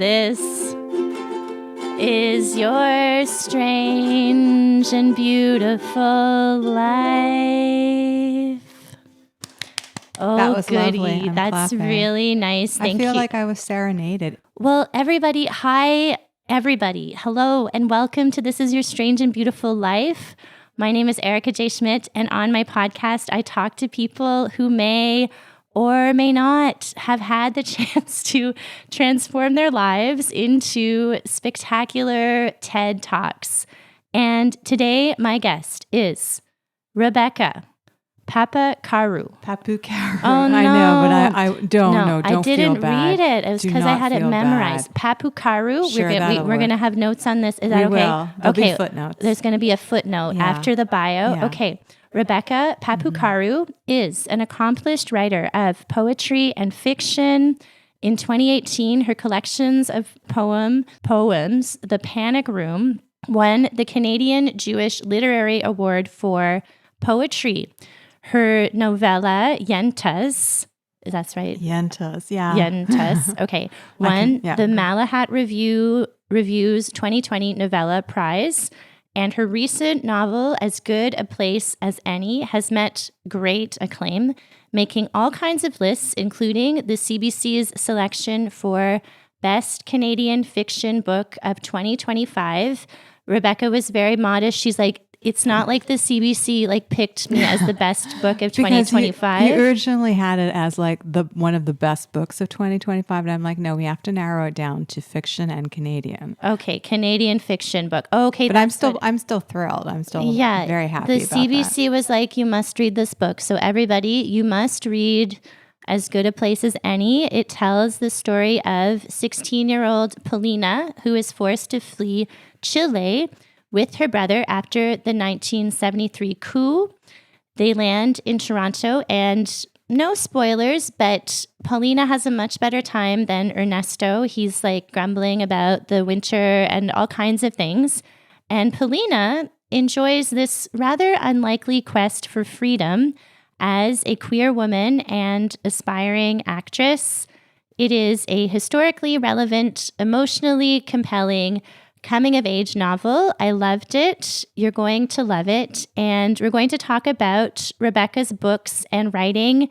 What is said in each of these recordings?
This is your strange and beautiful life. Oh, that was goody. Lovely. I'm That's clapping. Really nice. Thank you. I feel like I was serenaded. Well, everybody, hi, everybody. Hello, and welcome to This is Your Strange and Beautiful Life. My name is Erica J. Schmidt, and on my podcast, I talk to people who may or may not have had the chance to transform their lives into spectacular TED Talks. And today, my guest is Rebecca Păpucaru. Păpucaru. Oh, no. I know, but I don't know. Don't I didn't feel bad. read it. It was because I had it memorized. Păpucaru. Sure, we're going to have notes on this. Is that we okay? Will. There'll be footnotes. There's going to be a footnote after the bio. Yeah. Okay. Rebecca Păpucaru is an accomplished writer of poetry and fiction. In 2018, her collections of poems, The Panic Room, won the Canadian Jewish Literary Award for Poetry. Her novella, Yentas, that's right? Yentas, yeah. Yentas, okay. Won the Malahat Review's 2020 Novella Prize. And her recent novel, As Good a Place as Any, has met great acclaim, making all kinds of lists, including the CBC's selection for Best Canadian Fiction Book of 2025. Rebecca was very modest. She's like, it's not like the CBC picked me as the best book of 2025. He originally had it as one of the best books of 2025, and I'm like, no, we have to narrow it down to fiction and Canadian. Okay, Canadian fiction book. Okay, but I'm still thrilled. I'm still very happy. The CBC was like, you must read this book. So everybody, you must read As Good a Place as Any. It tells the story of 16-year-old Paulina, who is forced to flee Chile with her brother after the 1973 coup. They land in Toronto, and no spoilers, but Paulina has a much better time than Ernesto. He's grumbling about the winter and all kinds of things. And Paulina enjoys this rather unlikely quest for freedom as a queer woman and aspiring actress. It is a historically relevant, emotionally compelling coming-of-age novel. I loved it. You're going to love it. And we're going to talk about Rebecca's books and writing.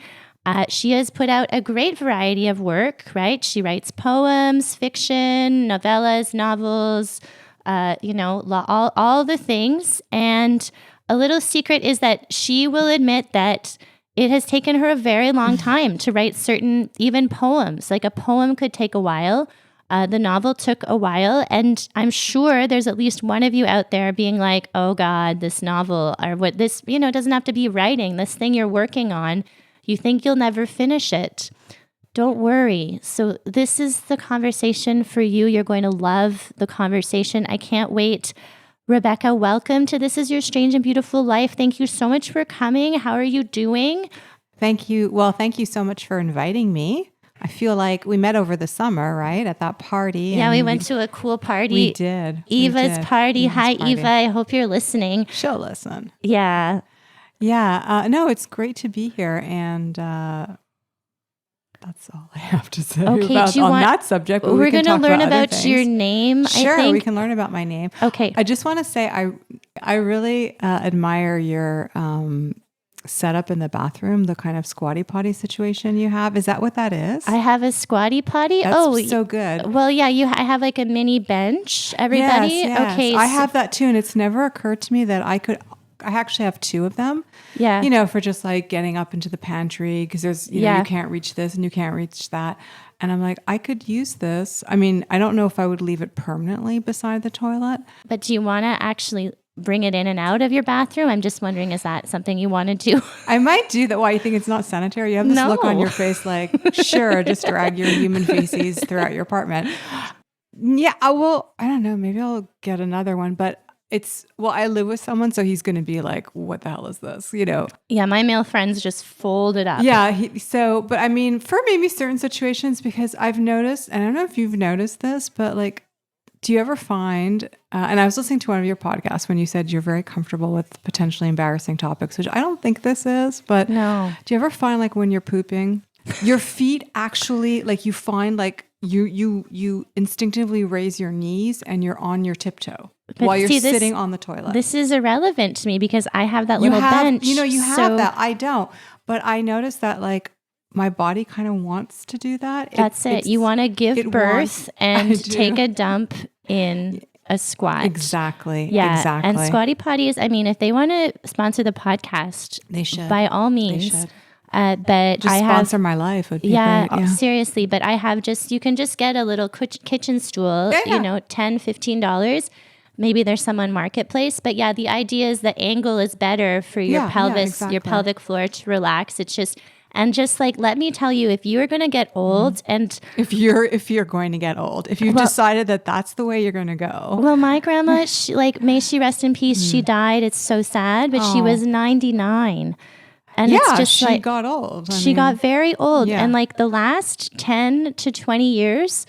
She has put out a great variety of work, right? She writes poems, fiction, novellas, novels, all the things. And a little secret is that she will admit that it has taken her a very long time to write certain, even poems. Like a poem could take a while. The novel took a while, and I'm sure there's at least one of you out there being like, oh God, this novel, or what this, doesn't have to be writing, this thing you're working on, you think you'll never finish it. Don't worry. So this is the conversation for you. You're going to love the conversation. I can't wait. Rebecca, welcome to This is Your Strange and Beautiful Life. Thank you so much for coming. How are you doing? Thank you. Well, thank you so much for inviting me. I feel like we met over the summer, right? At that party. Yeah, we went to a cool party. We did. Eva's party. Hi, Eva. I hope you're listening. She'll listen. Yeah. Yeah. No, it's great to be here. And that's all I have to say about that subject. We're going to learn about your name, Sure, I think. we can learn about my name. Okay. I just want to say I really admire your setup in the bathroom, the kind of squatty potty situation you have. Is that what that is? I have a squatty potty. That's so good. Well, yeah, I have a mini bench, everybody. Yes. Okay. I have that too. And it's never occurred to me that I actually have two of them. Yeah. For just getting up into the pantry because there's, you can't reach this and you can't reach that. And I'm like, I could use this. I mean, I don't know if I would leave it permanently beside the toilet. But do you want to actually bring it in and out of your bathroom? I'm just wondering, is that something you want to do? I might do that. Why, you think it's not sanitary? You have this look on your face sure, just drag your human feces throughout your apartment. Yeah, I don't know. Maybe I'll get another one. But I live with someone, so he's going to be like, what the hell is this? Yeah, my male friends just fold it up. Yeah. But I mean, for maybe certain situations, because I've noticed, and I don't know if you've noticed this, but do you ever find, and I was listening to one of your podcasts when you said you're very comfortable with potentially embarrassing topics, which I don't think this is, but no. Do you ever find when you're pooping, your feet actually, you find you instinctively raise your knees and you're on your tiptoe while you're sitting on the toilet. This is irrelevant to me because I have that little bench. You have that. I don't. But I noticed that like my body kind of wants to do that. That's it. You want to give birth and take a dump in a squat. Exactly. Yeah. Exactly. And squatty potties, I mean, if they want to sponsor the podcast, they should. By all means. They should. But just sponsor my life would be great. Yeah, seriously. But I have you can just get a little kitchen stool, $10, $15. Maybe there's some on Marketplace. But yeah, the idea is the angle is better for your pelvis, your pelvic floor to relax. It's just, and just like, let me tell you, if you are going to get old and if you're going to get old, if you've decided that that's the way you're going to go. Well, my grandma, may she rest in peace. She died. It's so sad, but she was 99. And it's just she got old. She got very old. Yeah. And like the last 10 to 20 years,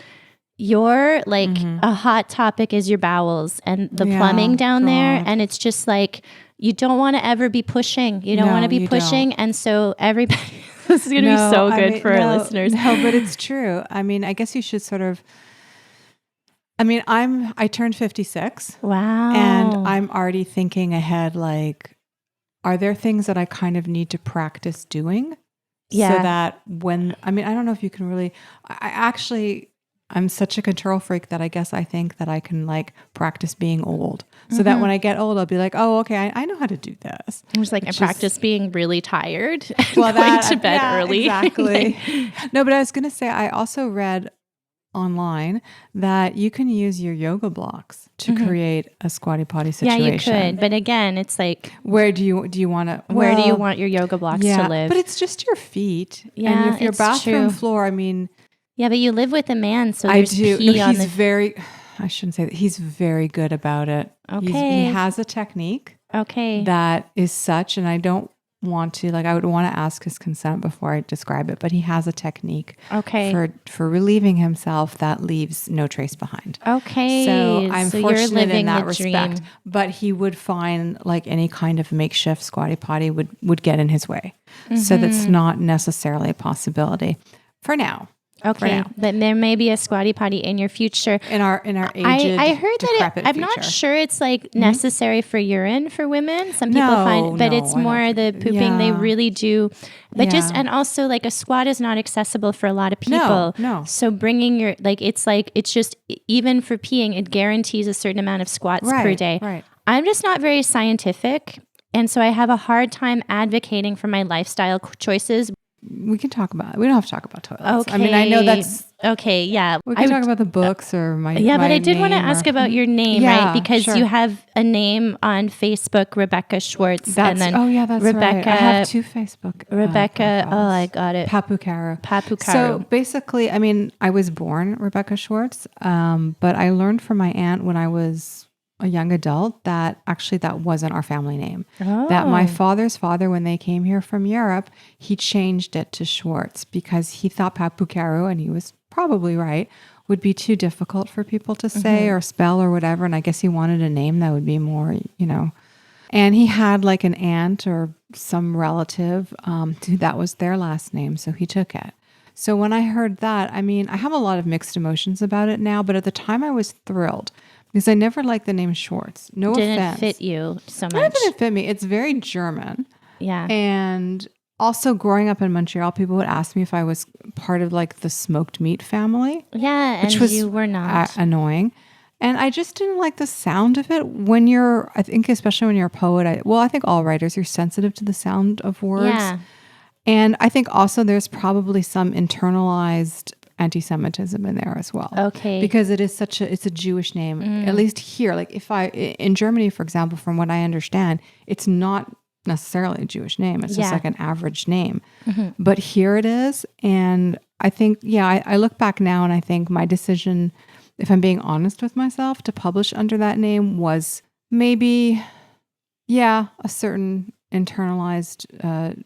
your a hot topic is your bowels and the plumbing down there. And it's just like, you don't want to ever be pushing. You don't want to be pushing. Don't. And so everybody, this is going to be so good for our listeners. No, but it's true. I mean, I guess you should sort of, I turned 56. Wow. And I'm already thinking ahead, like, are there things that I kind of need to practice doing? Yeah. So that when, I don't know if you can really, I'm such a control freak that I guess I think that I can like practice being old. So that when I get old, I'll be like, oh, okay, I know how to do this. It was like I practice being really tired and going to bed early. Exactly. No, but I was going to say, I also read online that you can use your yoga blocks to create a squatty potty situation. Yeah, you could. But again, it's like, where do you want to? Where do you want your yoga blocks to live? But it's just your feet. Yeah, and if your bathroom floor, yeah, but you live with a man, so there's pee on the. I shouldn't say that. He's very good about it. Okay. He has a technique. Okay. That is such, and I don't want to, I would want to ask his consent before I describe it, but he has a technique for relieving himself that leaves no trace behind. Okay. So I'm fortunate in that dream. respect. But he would find like any kind of makeshift squatty potty would get in his way. So that's not necessarily a possibility for now. Okay, but there may be a squatty potty in your future. In our aged, I heard that I'm future. not sure it's like necessary for urine for women. Some people find, but it's more the pooping they really do. But and also like a squat is not accessible for a lot of people. No. So bringing your it's just even for peeing, it guarantees a certain amount of squats per day. Right. I'm just not very scientific, and so I have a hard time advocating for my lifestyle choices. We can talk about it. We don't have to talk about toilets. Okay. I know that's... Okay, yeah. We can talk about the books or my Yeah, but I did want to ask about your name, right? Because you have a name on Facebook, Rebecca Schwarz. That's Rebecca, right. I have two Facebook Rebecca, I got it. Păpucaru. So basically, I was born Rebecca Schwarz, but I learned from my aunt when I was a young adult that actually that wasn't our family name. Oh. That my father's father, when they came here from Europe, he changed it to Schwarz because he thought Păpucaru, and he was probably right, would be too difficult for people to say or spell or whatever. And I guess he wanted a name that would be more, And he had like an aunt or some relative that was their last name, so he took it. So when I heard that, I have a lot of mixed emotions about it now, but at the time I was thrilled. Because I never liked the name Schwarz. No offense. Didn't fit you so much. It didn't fit me. It's very German. Yeah. And also growing up in Montreal, people would ask me if I was part of like the smoked meat family. Yeah, and you were not. Annoying. And I just didn't like the sound of it when I think especially when you're a poet, I think all writers are sensitive to the sound of words. Yeah. And I think also there's probably some internalized anti-Semitism in there as well. Okay. Because it's a Jewish name, at least here. Like in Germany, for example, from what I understand, it's not necessarily a Jewish name. It's just like an average name. But here it is. And I think, I look back now and I think my decision, if I'm being honest with myself, to publish under that name was maybe, a certain internalized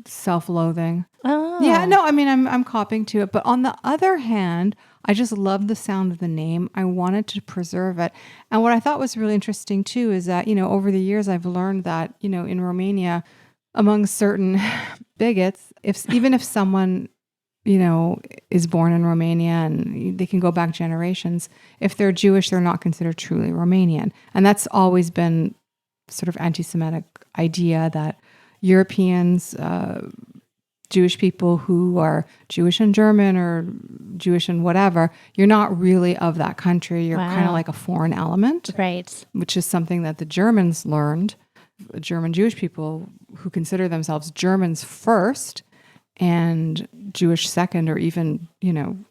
self-loathing. Oh. Yeah, no, I'm copying to it. But on the other hand, I just love the sound of the name. I wanted to preserve it. And what I thought was really interesting too is that, over the years I've learned that, in Romania, among certain bigots, even if someone is born in Romania and they can go back generations. If they're Jewish, they're not considered truly Romanian. And that's always been sort of anti-Semitic idea that Europeans, Jewish people who are Jewish and German or Jewish and whatever, you're not really of that country. You're kind of like a foreign element. Right. Which is something that the Germans learned. German Jewish people who consider themselves Germans first and Jewish second, or even,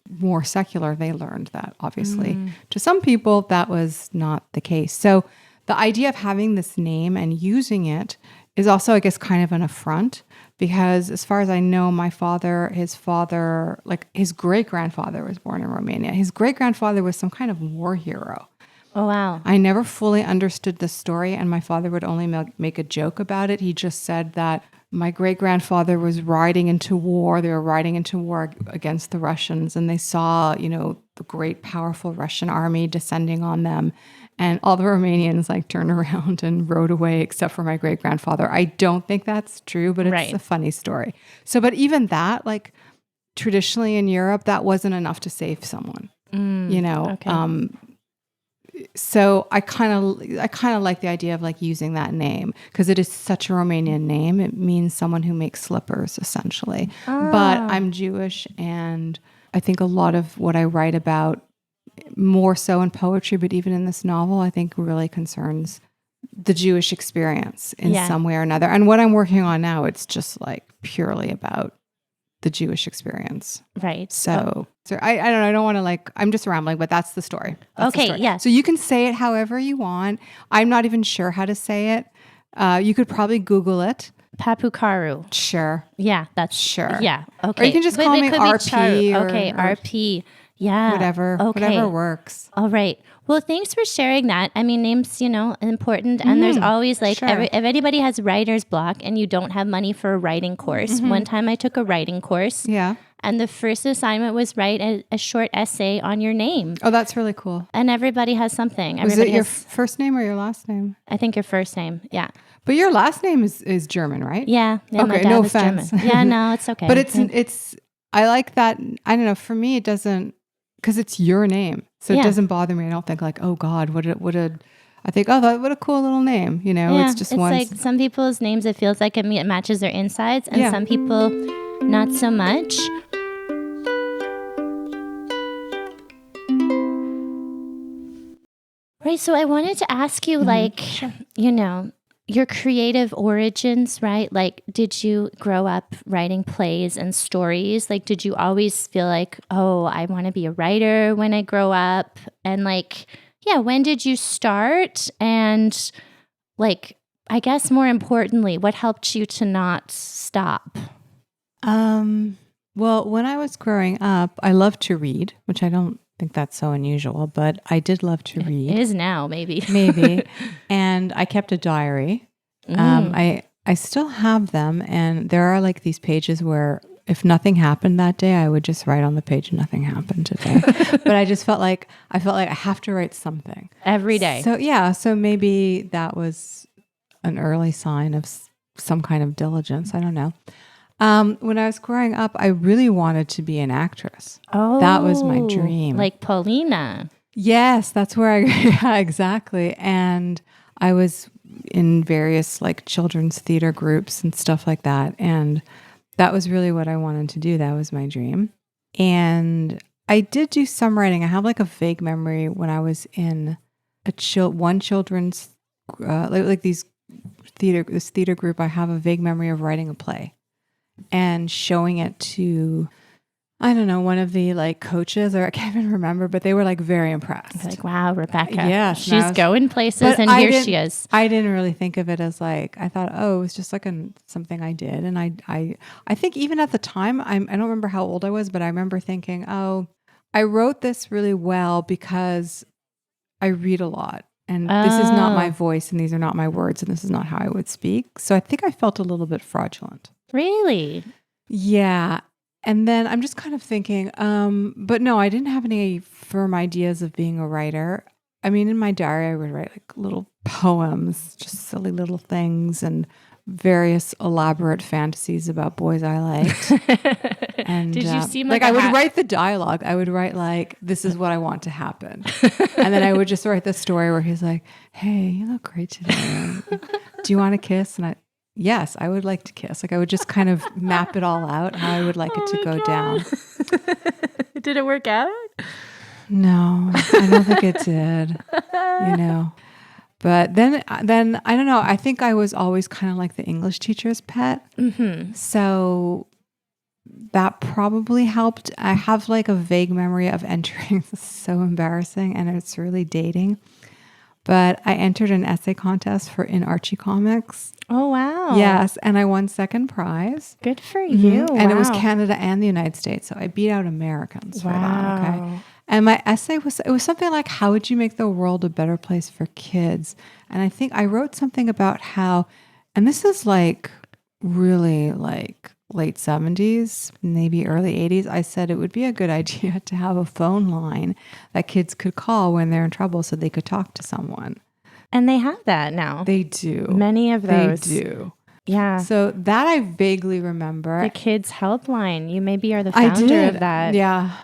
more secular, they learned that, obviously. To some people, that was not the case. So the idea of having this name and using it is also, I guess, kind of an affront, because as far as I know, my father, his father, like his great-grandfather was born in Romania. His great-grandfather was some kind of war hero. Oh, wow. I never fully understood the story, and my father would only make a joke about it. He just said that my great-grandfather was riding into war. They were riding into war against the Russians, and they saw, the great, powerful Russian army descending on them. And all the Romanians turned around and rode away, except for my great-grandfather. I don't think that's true, but it's a funny story. So, but even that, traditionally in Europe, that wasn't enough to save someone, Okay. So I kind of like the idea of using that name because it is such a Romanian name. It means someone who makes slippers, essentially. But I'm Jewish, and I think a lot of what I write about, more so in poetry, but even in this novel, I think really concerns the Jewish experience in some way or another. And what I'm working on now, it's just purely about the Jewish experience. Right. So I don't know. I don't want to I'm just rambling, but that's the story. That's the story. Yeah. So you can say it however you want. I'm not even sure how to say it. You could probably Google it. Păpucaru. Sure. Yeah, that's sure. Yeah. Okay. Or you can just call me RP. Okay, RP. Yeah. Whatever works. All right. Well, thanks for sharing that. I mean, names, important. And there's always if anybody has writer's block and you don't have money for a writing course. One time I took a writing course. Yeah. And the first assignment was write a short essay on your name. Oh, that's really cool. And everybody has something. Was it your first name or your last name? I think your first name. Yeah. But your last name is German, right? Yeah. Okay, my dad no was offense. German. Yeah, no, it's okay. But it's I like that. I don't know. For me, it doesn't, because it's your name. So it doesn't bother me. I don't think oh God, what I think, what a cool little name. It's just one. It's some people's names, it feels like it matches their insides, and some people not so much. Right. So I wanted to ask you, your creative origins, right? Did you grow up writing plays and stories? Did you always feel I want to be a writer when I grow up? And when did you start? And I guess more importantly, what helped you to not stop? Well, when I was growing up, I loved to read, which I don't think that's so unusual, but I did love to read. It is now, maybe. Maybe. And I kept a diary. I still have them, and there are these pages where if nothing happened that day, I would just write on the page, nothing happened today. But I just felt like I have to write something every day. So maybe that was an early sign of some kind of diligence. I don't know. When I was growing up, I really wanted to be an actress. Oh, that was my dream. Like Paulina. Yes, that's where yeah, exactly. And I was in various children's theater groups and stuff like that. And that was really what I wanted to do. That was my dream. And I did do some writing. I have a vague memory when I was in one children's, this theater group. I have a vague memory of writing a play and showing it to, I don't know, one of the coaches, or I can't even remember, but they were very impressed. Wow, Rebecca. Yeah, she's going places, and here she is. I didn't really think of it as I thought, it was just something I did. And I think even at the time, I don't remember how old I was, but I remember thinking, I wrote this really well because I read a lot. And this is not my voice, and these are not my words, and this is not how I would speak. So I think I felt a little bit fraudulent. Really? Yeah. And then I'm just kind of thinking, but no, I didn't have any firm ideas of being a writer. I mean, in my diary, I would write little poems, just silly little things, and various elaborate fantasies about boys I liked. And did you seem like I would write the dialogue. I would write like, this is what I want to happen. And then I would just write the story where he's like, hey, you look great today. Do you want to kiss? And yes, I would like to kiss. Like I would just kind of map it all out, how I would like it to go down. Did it work out? No, I don't think it did, But then I don't know. I think I was always kind of like the English teacher's pet. Mm-hmm. So that probably helped. I have like a vague memory of entering. This is so embarrassing and it's really dating. But I entered an essay contest in Archie comics. Oh, wow. Yes. And I won second prize. Good for you. Mm-hmm. And it was Canada and the United States. So I beat out Americans for that. Okay. And my essay was something like, how would you make the world a better place for kids? And I think I wrote something about how, and this is like really like late 70s, maybe early 80s. I said it would be a good idea to have a phone line that kids could call when they're in trouble so they could talk to someone. And they have that now. They do. Many of those. They do. Yeah. So that I vaguely remember. The kids helpline. You maybe are the founder of that. Yeah.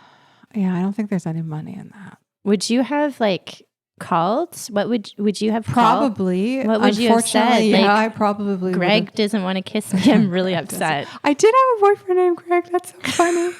Yeah, I don't think there's any money in that. Would you have like called? What would you have probably called? What would you have said? Yeah, like, I probably Greg doesn't want to kiss me. I'm really upset. I did have a boyfriend named Greg. That's so funny.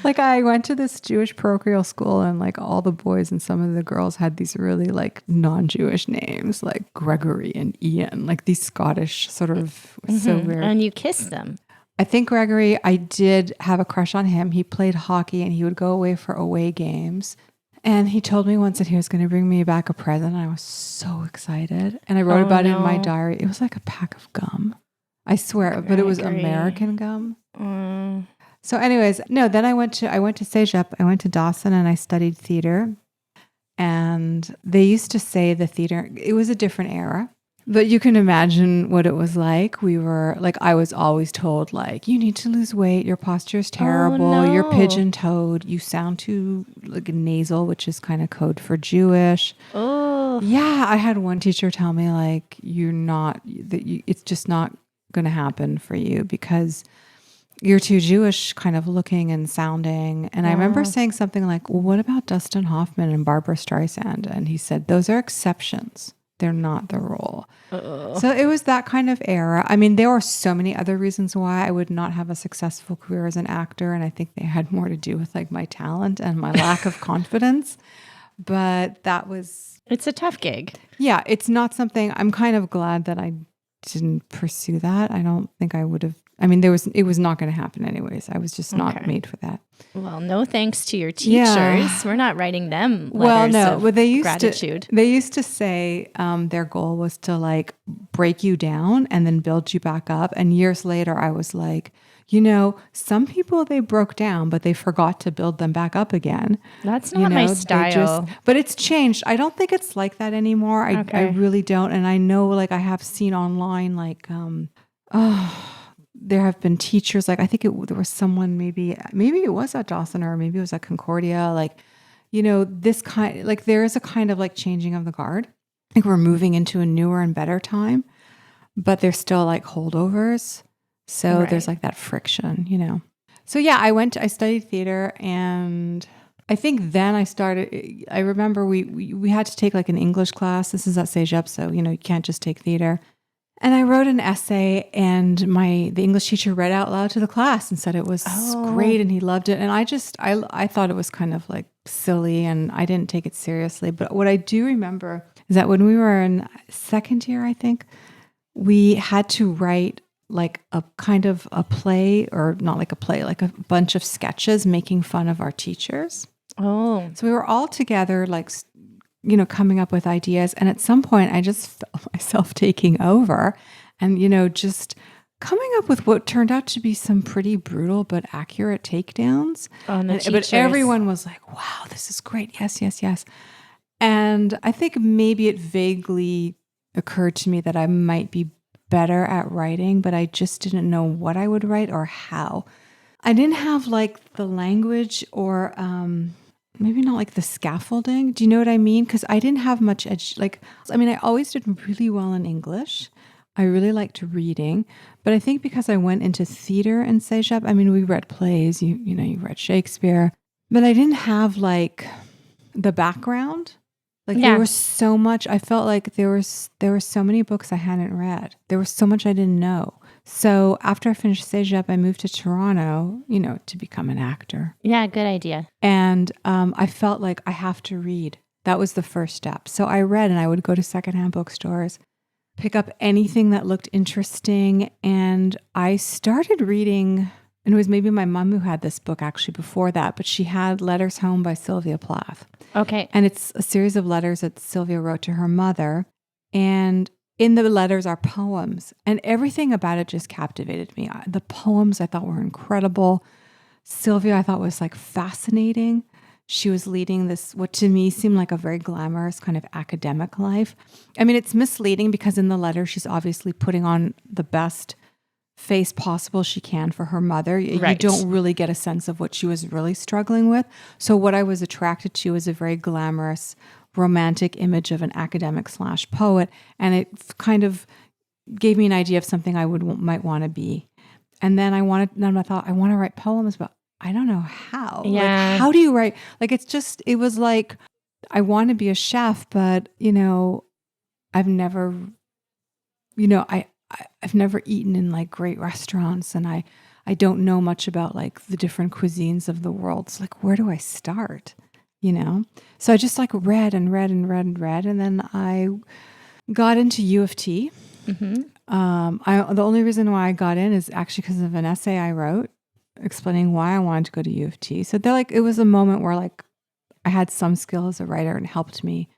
Like I went to this Jewish parochial school and like all the boys and some of the girls had these really like non-Jewish names like Gregory and Ian, like these Scottish sort of so weird. And you kissed them. I think Gregory, I did have a crush on him. He played hockey and he would go away for away games. And he told me once that he was going to bring me back a present. And I was so excited. And I wrote about it in my diary. It was like a pack of gum. I swear, Gregory. But it was American gum. So anyways, no, then I went to Cégep. I went to Dawson and I studied theater. And they used to say the theater, it was a different era. But you can imagine what it was like. We were like, I was always told like, you need to lose weight. Your posture is terrible. Oh, no. You're pigeon-toed. You sound too like nasal, which is kind of code for Jewish. Oh, yeah. I had one teacher tell me like, it's just not going to happen for you because you're too Jewish kind of looking and sounding. And I remember saying something like, well, what about Dustin Hoffman and Barbara Streisand? And he said, those are exceptions. They're not the rule. So it was that kind of era. I mean, there were so many other reasons why I would not have a successful career as an actor. And I think they had more to do with like my talent and my lack of confidence. But it's a tough gig. Yeah. It's not something, I'm kind of glad that I didn't pursue that. I don't think I would have. I mean, it was not going to happen anyways. I was just not made for that. Well, no thanks to your teachers. Yeah. We're not writing them letters of gratitude. They used to say their goal was to like break you down and then build you back up. And years later, I was like, some people they broke down, but they forgot to build them back up again. That's not my style. But it's changed. I don't think it's like that anymore. I really don't. And I know like I have seen online like, there have been teachers, like I think there was someone maybe it was at Dawson or maybe it was at Concordia, like, this kind, like there is a kind of like changing of the guard. I think we're moving into a newer and better time, but there's still like holdovers. So there's like that friction, So yeah, I studied theater and I think then I remember we had to take like an English class. This is at Cégep, so, you can't just take theater. And I wrote an essay and the English teacher read out loud to the class and said it was great and he loved it. And I thought it was kind of like silly and I didn't take it seriously. But what I do remember is that when we were in second year, I think, we had to write like a kind of a play, or not like a play, like a bunch of sketches making fun of our teachers. Oh. So we were all together like coming up with ideas. And at some point I just felt myself taking over and, just coming up with what turned out to be some pretty brutal but accurate takedowns. But everyone was like, wow, this is great. Yes, yes, yes. And I think maybe it vaguely occurred to me that I might be better at writing, but I just didn't know what I would write or how. I didn't have like the language or, maybe not like the scaffolding. Do you know what I mean? Because I didn't have much I always did really well in English. I really liked reading, but I think because I went into theater in Cégep, I mean, we read plays, you read Shakespeare, but I didn't have like the background. Like there was so much, I felt like there were so many books I hadn't read. There was so much I didn't know. So after I finished Cégep, I moved to Toronto, to become an actor. Yeah, good idea. And I felt like I have to read. That was the first step. So I read, and I would go to secondhand bookstores, pick up anything that looked interesting. And I started reading, and it was maybe my mom who had this book actually before that, but she had Letters Home by Sylvia Plath. Okay. And it's a series of letters that Sylvia wrote to her mother. And in the letters are poems, and everything about it just captivated me. The poems I thought were incredible. Sylvia I thought was like fascinating. She was leading this, what to me seemed like a very glamorous kind of academic life. I mean, it's misleading because in the letter, she's obviously putting on the best face possible she can for her mother. Right. You don't really get a sense of what she was really struggling with. So what I was attracted to was a very glamorous, romantic image of an academic / poet. And it kind of gave me an idea of something I might want to be. And then I thought, I want to write poems, but I don't know how. Yeah. Like, how do you write? Like, it was like, I want to be a chef, but, I've never, I've never eaten in like great restaurants, and I don't know much about like the different cuisines of the world. It's like, where do I start? So I just like read and read and read and read. And then I got into U of T. Mm-hmm. The only reason why I got in is actually because of an essay I wrote explaining why I wanted to go to U of T. So it was a moment where like I had some skill as a writer and helped me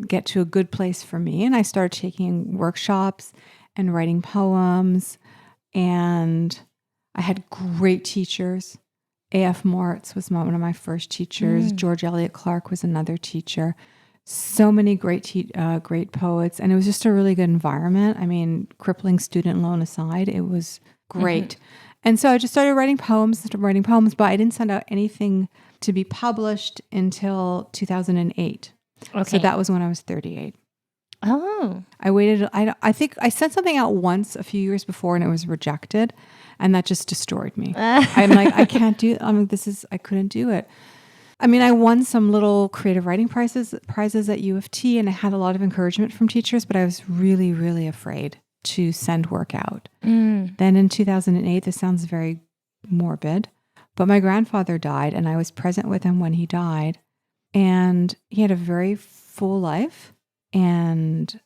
get to a good place for me. And I started taking workshops and writing poems. And I had great teachers. A.F. Moritz was one of my first teachers. George Eliot Clark was another teacher. So many great poets. And it was just a really good environment. I mean, crippling student loan aside, it was great. Mm-hmm. And so I just started writing poems, but I didn't send out anything to be published until 2008. Okay. So that was when I was 38. Oh. I waited. I think I sent something out once a few years before and it was rejected. And that just destroyed me. I'm like, I can't do it. I couldn't do it. I mean, I won some little creative writing prizes at U of T, and I had a lot of encouragement from teachers, but I was really, really afraid to send work out. Then in 2008, this sounds very morbid, but my grandfather died, and I was present with him when he died. And he had a very full life. And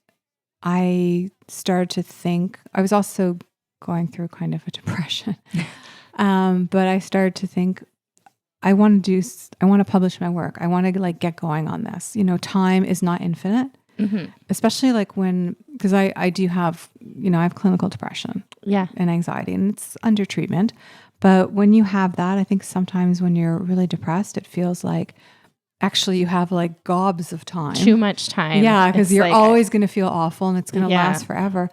I started to think, I was also going through kind of a depression. But I started to think, I want to publish my work. I want to like get going on this. Time is not infinite, especially like because I do have, I have clinical depression and anxiety, and it's under treatment. But when you have that, I think sometimes when you're really depressed, it feels like actually you have like gobs of time. Too much time. Yeah, because you're always going to feel awful and it's going to last forever.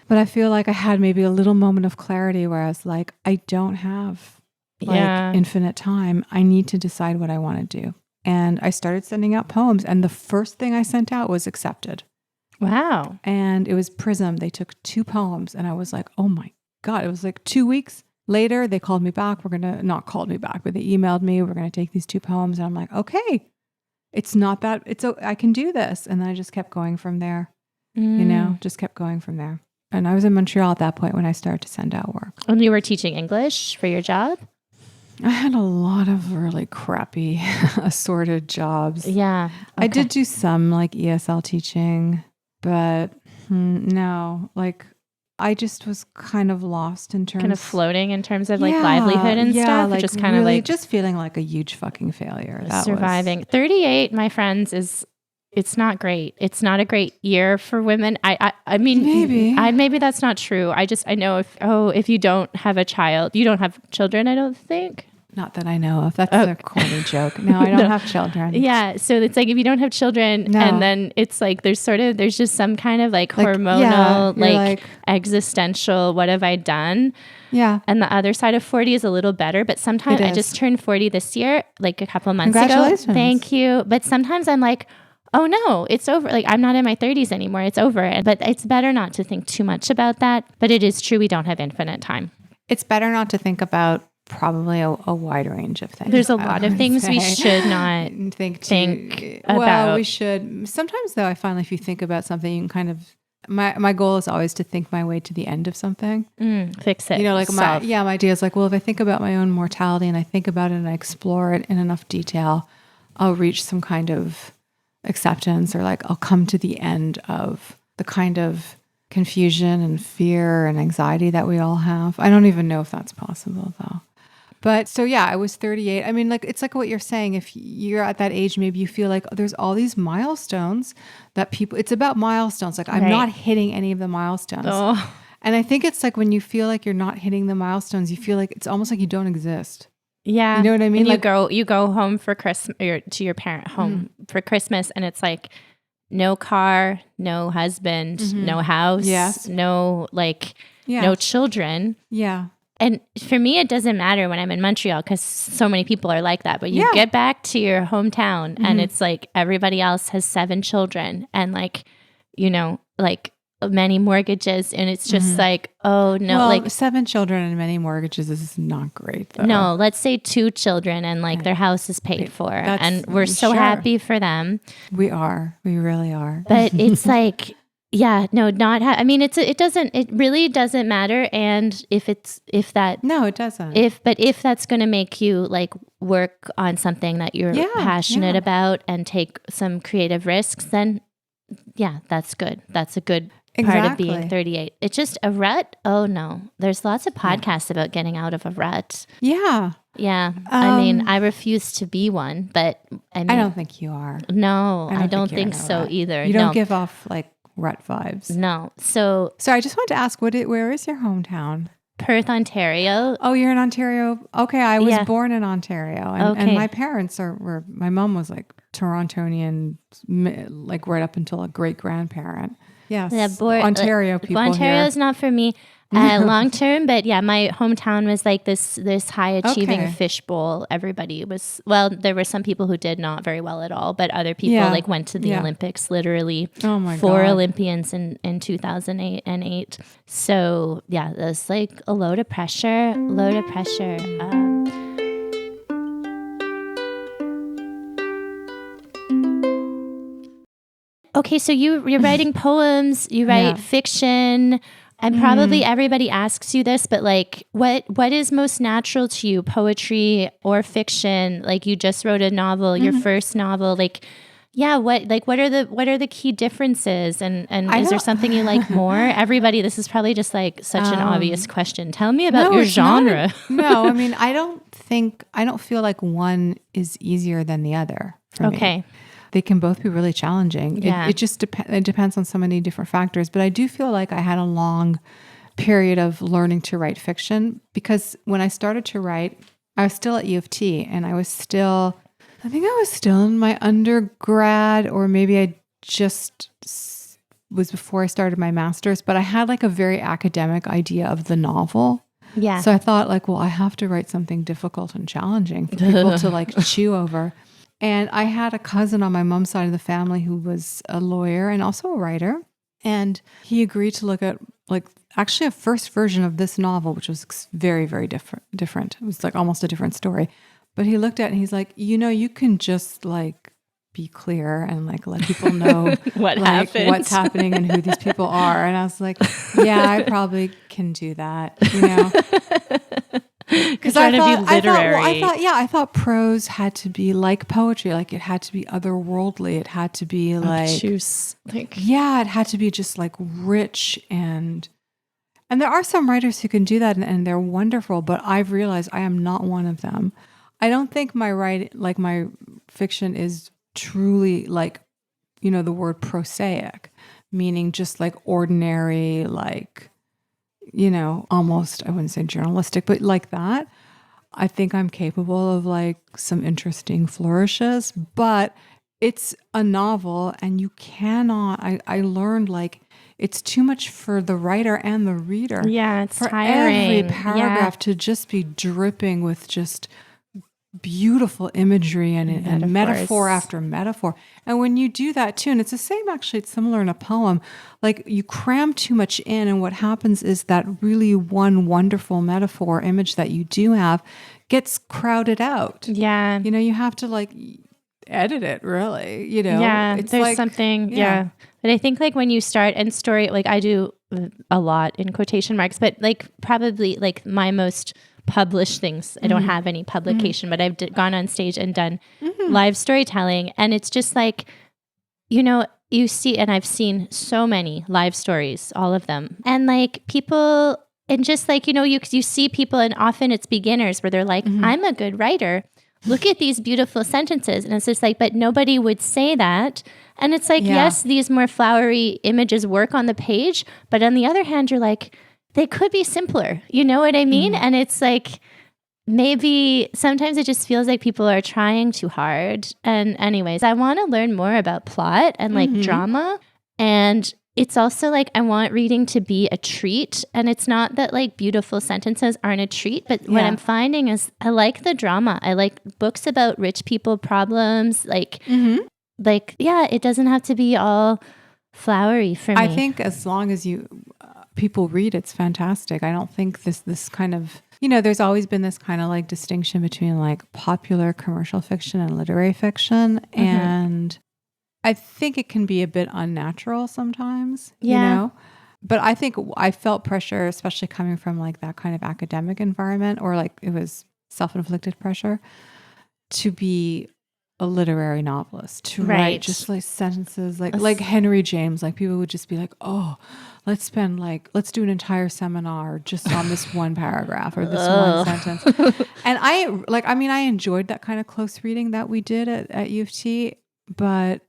But I feel like I had maybe a little moment of clarity where I was like, I don't have infinite time. I need to decide what I want to do. And I started sending out poems. And the first thing I sent out was accepted. Wow. And it was Prism. They took 2 poems. And I was like, oh my God. It was like 2 weeks later, they called me back. Not called me back, but they emailed me. We're going to take these 2 poems. And I'm like, okay, it's not that. I can do this. And then I just kept going from there. Just kept going from there. And I was in Montreal at that point when I started to send out work. And you were teaching English for your job? I had a lot of really crappy assorted jobs. Yeah. Okay. I did do some like ESL teaching, but no, like I just was kind of lost in terms... Kind of floating in terms of like livelihood and stuff? Like just kind really of like... just feeling like a huge fucking failure. Surviving. 38, my friends, it's not great. It's not a great year for women. I mean, maybe that's not true. I know if you don't have a child, you don't have children, I don't think. Not that I know of. That's a corny joke. No, I don't have children. Yeah. So it's like if you don't have children and then it's like there's just some kind of like hormonal, like existential, what have I done? Yeah. And the other side of 40 is a little better, but sometimes I just turned 40 this year, like a couple of months ago. Congratulations. Thank you. But sometimes I'm like, oh no, it's over. Like, I'm not in my 30s anymore. It's over. But it's better not to think too much about that. But it is true, we don't have infinite time. It's better not to think about probably a wide range of things. There's a lot of things we should not think about. Well, we should. Sometimes, though, I find if you think about something, you can kind of, my goal is always to think my way to the end of something. Fix it. You know, like my idea is like, well, if I think about my own mortality and I think about it and I explore it in enough detail, I'll reach some kind of acceptance, or like I'll come to the end of the kind of confusion and fear and anxiety that we all have. I don't even know if that's possible, though. But so, yeah, I was 38. I mean, like, it's like what you're saying. If you're at that age, maybe you feel like there's all these milestones that people, it's about milestones. Like, I'm not hitting any of the milestones. And I think it's like when you feel like you're not hitting the milestones, you feel like it's almost like you don't exist. Yeah. You know what I mean? And like, you go home for Christmas, or to your parent home for Christmas, and it's like, no car, no husband, no house, no, like, no children. Yeah. And for me, it doesn't matter when I'm in Montreal, because so many people are like that. But you get back to your hometown and it's like everybody else has 7 children and, like, you know, like many mortgages. And it's just like, oh no, well, like 7 children and many mortgages is not great, though. No, let's say 2 children and like their house is paid for. And we're so happy for them. We are. We really are. But it's like, yeah, no, I mean, it really doesn't matter. And no, it doesn't. If that's going to make you like work on something that you're passionate about and take some creative risks, then yeah, that's good. That's a good part of being 38. It's just a rut. Oh no, there's lots of podcasts about getting out of a rut. Yeah. Yeah. I mean, I refuse to be one, but I don't think you are. No, I don't think so either. You don't give off like rut vibes. No. So I just want to ask, where is your hometown? Perth, Ontario. Oh, you're in Ontario. Okay, I was born in Ontario, and my parents were. My mom was like Torontonian, like right up until a great grandparent. Yes, Ontario people. Ontario is not for me long term, but yeah, my hometown was like this high achieving fishbowl. Everybody was, well, there were some people who did not very well at all, but other people like went to the Olympics, literally. Oh my 4 God. Olympians in 2008 and 8. So yeah, there's like a load of pressure. Okay, so you're writing poems, you write fiction, and probably everybody asks you this, but like, what is most natural to you, poetry or fiction? Like, you just wrote a novel, your first novel, like, yeah, what are the key differences? And is there something you like more? Everybody, this is probably just like such an obvious question. Tell me about your genre. No, I mean, I don't feel like one is easier than the other for me. They can both be really challenging. Yeah. It just depends on so many different factors. But I do feel like I had a long period of learning to write fiction, because when I started to write, I was still at U of T, and I think I was still in my undergrad, or maybe I just was before I started my master's, but I had like a very academic idea of the novel. Yeah. So I thought like, well, I have to write something difficult and challenging for people to like chew over. And I had a cousin on my mom's side of the family who was a lawyer and also a writer. And he agreed to look at like actually a first version of this novel, which was very, very different. It was like almost a different story. But he looked at it and he's like, you can just like be clear and like let people know what's happening and who these people are. And I was like, yeah, I probably can do that, you know? Because I thought prose had to be like poetry, like it had to be otherworldly. It had to be like, it had to be just like rich and there are some writers who can do that and they're wonderful. But I've realized I am not one of them. I don't think my fiction is truly like, you know, the word prosaic, meaning just like ordinary, like, you know, almost, I wouldn't say journalistic, but like that. I think I'm capable of like some interesting flourishes, but it's a novel and you cannot, I learned like it's too much for the writer and the reader. Yeah, it's for tiring. Every paragraph to just be dripping with just beautiful imagery and metaphor after metaphor. And when you do that too, and it's the same, actually, it's similar in a poem, like you cram too much in, and what happens is that really one wonderful metaphor image that you do have gets crowded out. Yeah. You know, you have to like edit it, really, you know. Yeah, it's there's like, something, yeah. But I think like when you start and story, like I do a lot in quotation marks, but like probably like my most published things, I don't have any publication, but I've gone on stage and done live storytelling. And it's just like, you know, you see, and I've seen so many live stories, all of them. And like people, and just like, you know, you see people, and often it's beginners where they're like, I'm a good writer. Look at these beautiful sentences. And it's just like, but nobody would say that. And it's like, yes, these more flowery images work on the page. But on the other hand, you're like, they could be simpler. You know what I mean? And it's like, maybe sometimes it just feels like people are trying too hard. And anyways, I want to learn more about plot and like drama. And it's also like, I want reading to be a treat. And it's not that like beautiful sentences aren't a treat, but what I'm finding is I like the drama. I like books about rich people problems. Like, it doesn't have to be all flowery for me. I think as long as people read, it's fantastic. I don't think this kind of, you know, there's always been this kind of like distinction between like popular commercial fiction and literary fiction. And I think it can be a bit unnatural sometimes, you know, but I think I felt pressure, especially coming from like that kind of academic environment, or like it was self-inflicted pressure to be a literary novelist, to write just like sentences like Henry James. Like people would just be like, oh, let's do an entire seminar just on this one paragraph or this one sentence. And I enjoyed that kind of close reading that we did at U of T, but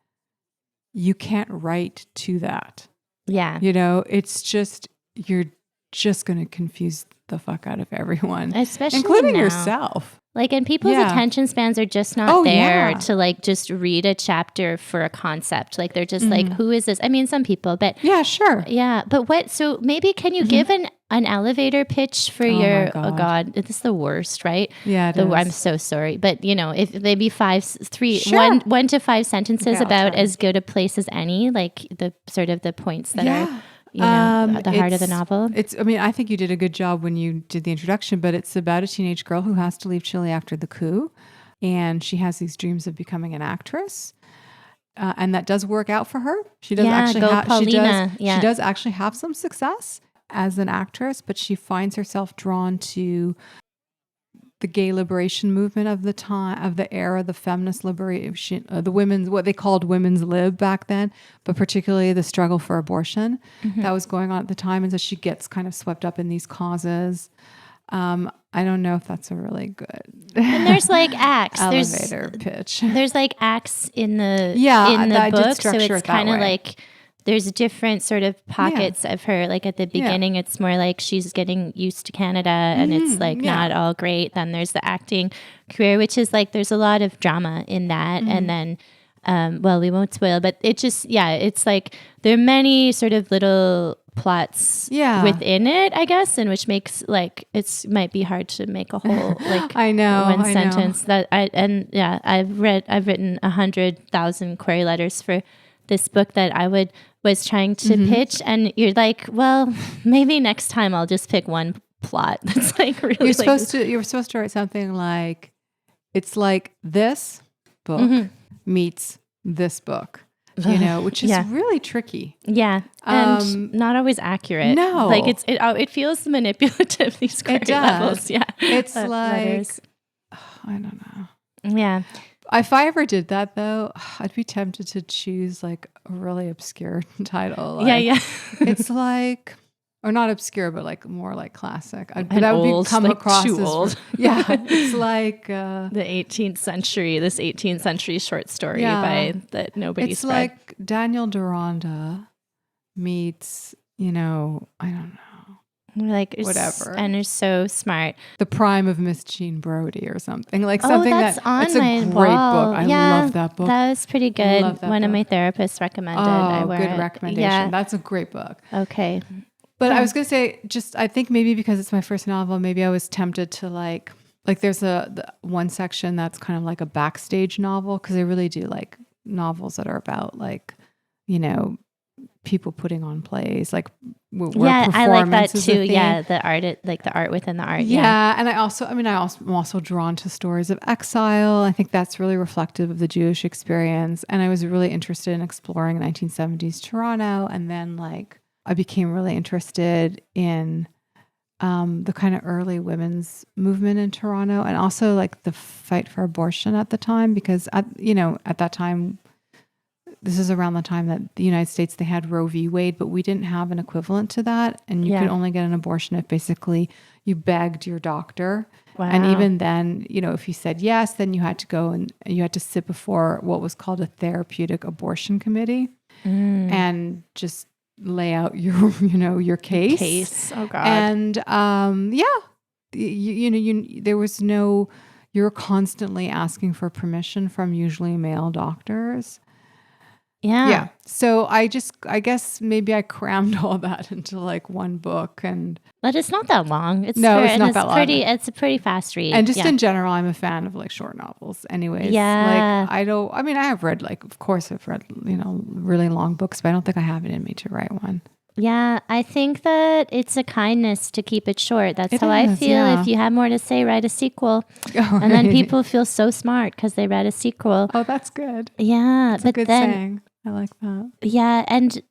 you can't write to that. Yeah. You know, it's just, you're just going to confuse the fuck out of everyone, especially including now. yourself. Like, and people's attention spans are just not there to like just read a chapter for a concept. Like they're just like, who is this? I mean, some people, but yeah, sure. Yeah. But what, so maybe can you give an elevator pitch for your, oh God, this is the worst, right? Yeah. It is. I'm so sorry. But you know, if they be one to five sentences about as good a place as any, like the sort of the points that are, you know, at the heart of the novel. I think you did a good job when you did the introduction, but it's about a teenage girl who has to leave Chile after the coup. And she has these dreams of becoming an actress. And that does work out for her. She does Paulina. She does actually have some success as an actress, but she finds herself drawn to the gay liberation movement of the time, of the era, the feminist liberation, the women's, what they called women's lib back then, but particularly the struggle for abortion that was going on at the time. And so she gets kind of swept up in these causes. I don't know if that's a really good and there's like acts elevator pitch. There's like acts in the book, so it's kind of like there's different sort of pockets of her. Like at the beginning, it's more like she's getting used to Canada and it's like not all great. Then there's the acting career, which is like there's a lot of drama in that. And then, well, we won't spoil, but it just, it's like there are many sort of little plots within it, I guess, and which makes like might be hard to make a whole like one sentence that I've written 100,000 query letters for this book that I was trying to pitch, and you're like, well, maybe next time I'll just pick one plot that's like really. You were supposed to write something like, it's like this book meets this book, you know, which is really tricky. Yeah, and not always accurate. No, like it feels manipulative. These query levels, it's like letters. I don't know. Yeah. If I ever did that though, I'd be tempted to choose like a really obscure title. Like, it's like, or not obscure, but like more like classic. But that would come across as old. It's like the 18th century. This 18th century short story that nobody's read. It's like Daniel Deronda meets, you know, I don't know. Like whatever, and is so smart. The Prime of Miss Jean Brodie or something like something that's that. On it's a my great wall. book. I love that book. That was pretty good. One of my therapists recommended. Good recommendation. Yeah. That's a great book. Okay, but I was gonna say, I think maybe because it's my first novel, maybe I was tempted to like like there's the one section that's kind of like a backstage novel, because I really do like novels that are about like, people putting on plays, like where I like that performance is too. a thing. Yeah, the art, like the art within the art. Yeah, and I'm also drawn to stories of exile. I think that's really reflective of the Jewish experience, and I was really interested in exploring 1970s Toronto, and then like I became really interested in the kind of early women's movement in Toronto, and also like the fight for abortion at the time, because at that time, this is around the time that the United States, they had Roe v. Wade, but we didn't have an equivalent to that. And you could only get an abortion if basically you begged your doctor. Wow. And even then, if you said yes, then you had to go and you had to sit before what was called a therapeutic abortion committee and just lay out your case. Oh God. And there was no, you were constantly asking for permission from usually male doctors. Yeah. So I guess maybe I crammed all that into like one book, but it's not that long. It's not that long. It's a pretty fast read. And just in general, I'm a fan of like short novels anyways. Yeah. Like I have read of course I've read, really long books, but I don't think I have it in me to write one. Yeah. I think that it's a kindness to keep it short. That's how I feel. Yeah. If you have more to say, write a sequel. And then people feel so smart because they read a sequel. Oh, that's good. Yeah. That's a good saying. I like that. Yeah. And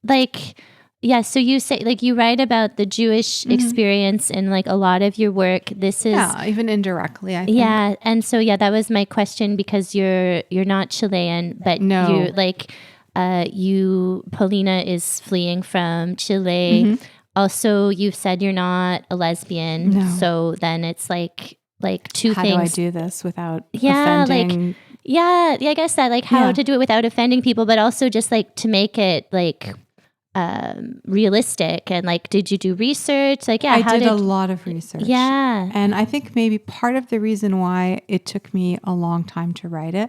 so you say you write about the Jewish experience in like a lot of your work. This is even indirectly, I think. Yeah. And so that was my question, because you're not Chilean, but you're Paulina is fleeing from Chile. Also, you've said you're not a lesbian. No. So then it's like two things. How do I do this without offending? I guess that how to do it without offending people, but also just to make it realistic. And did you do research? I did a lot of research. Yeah. And I think maybe part of the reason why it took me a long time to write it,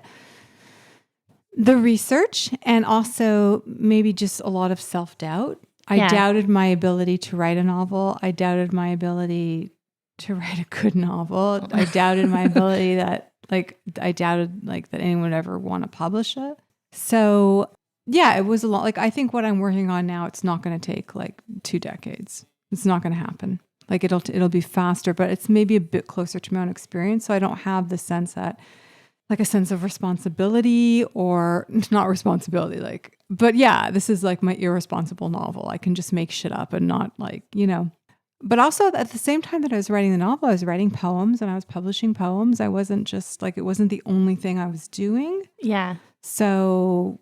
the research, and also maybe just a lot of self-doubt. I doubted my ability to write a novel. I doubted my ability to write a good novel. I doubted my ability that that anyone would ever want to publish it. So yeah, it was a lot. I think what I'm working on now, it's not going to take 2 decades. It's not going to happen. It'll be faster, but it's maybe a bit closer to my own experience. So I don't have the sense that a sense of responsibility, or not responsibility, but yeah, this is my irresponsible novel. I can just make shit up and not But also at the same time that I was writing the novel, I was writing poems and I was publishing poems. I wasn't just it wasn't the only thing I was doing. Yeah. So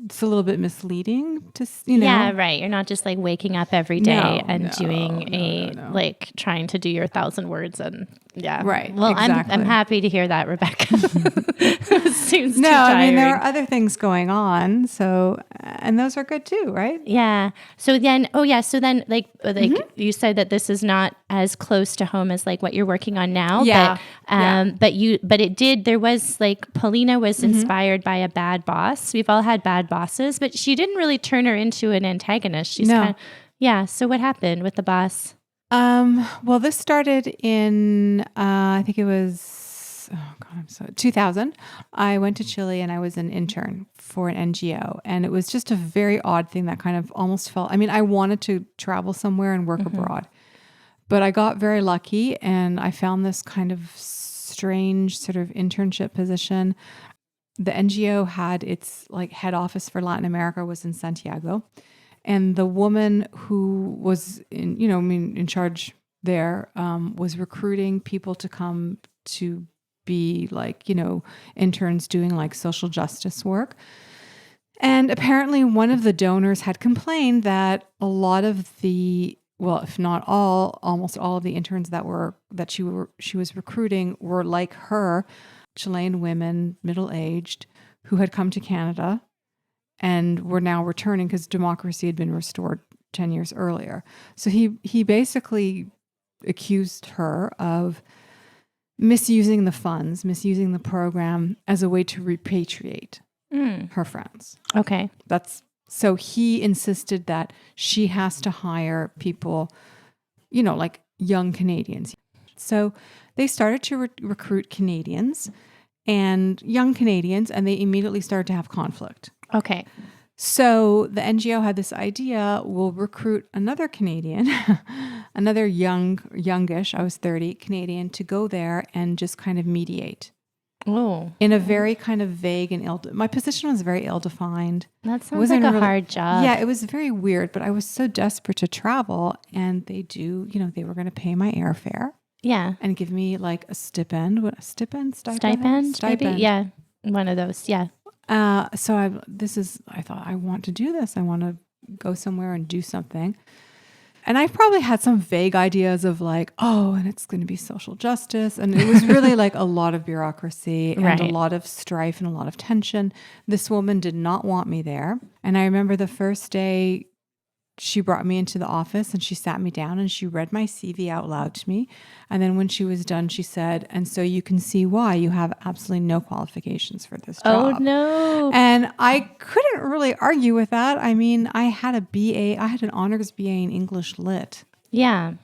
it's a little bit misleading to, Yeah, right. You're not just waking up every day doing trying to do your 1,000 words and yeah. Right. Well, exactly. I'm happy to hear that, Rebecca. Seems too I tiring. mean, there are other things going on. So, and those are good too, right? Yeah. So then, you said that this is not as close to home as what you're working on now. Yeah. But it did, there was Paulina was inspired by a bad boss. We've all had bad bosses, but she didn't really turn her into an antagonist. She's so what happened with the boss? Well, this started in, I think it was, 2000. I went to Chile and I was an intern for an NGO. And it was just a very odd thing that kind of almost felt, I wanted to travel somewhere and work abroad, but I got very lucky and I found this kind of strange sort of internship position. The NGO had its head office for Latin America was in Santiago. And the woman who was in charge there was recruiting people to come to be interns doing social justice work. And apparently one of the donors had complained that a lot of if not all, almost all of the interns that she was recruiting were like her, Chilean women, middle-aged, who had come to Canada and were now returning because democracy had been restored 10 years earlier. So he basically accused her of misusing the funds, misusing the program as a way to repatriate her friends. Okay. So he insisted that she has to hire people, young Canadians. So they started to recruit Canadians and young Canadians, and they immediately started to have conflict. Okay. So the NGO had this idea, we'll recruit another Canadian, another youngish, I was 30, Canadian, to go there and just kind of mediate. Oh. In a very kind of vague and my position was very ill-defined. That sounds like a hard job. Yeah, it was very weird, but I was so desperate to travel, and they were going to pay my airfare. Yeah. And give me like a stipend. What, a stipend? Stipend? Maybe? Yeah. One of those. Yeah. So I thought, I want to do this. I want to go somewhere and do something. And I probably had some vague ideas of like, oh, and it's going to be social justice. And it was really like a lot of bureaucracy and a lot of strife and a lot of tension. This woman did not want me there. And I remember the first day she brought me into the office and she sat me down and she read my CV out loud to me. And then when she was done, she said, and so you can see why you have absolutely no qualifications for this job. Oh, no. And I couldn't really argue with that. I mean, I had an honors BA in English Lit. Yeah.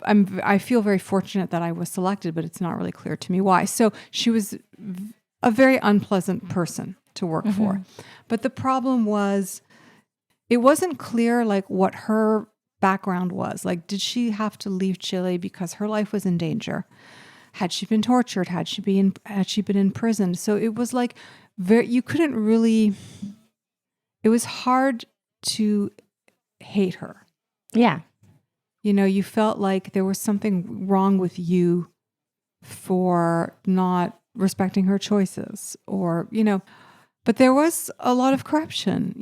I feel very fortunate that I was selected, but it's not really clear to me why. So she was a very unpleasant person to work for. But the problem was, it wasn't clear like what her background was. Like, did she have to leave Chile because her life was in danger? Had she been tortured? Had she been imprisoned? So it was like you couldn't really. It was hard to hate her. Yeah. You felt like there was something wrong with you for not respecting her choices, or But there was a lot of corruption,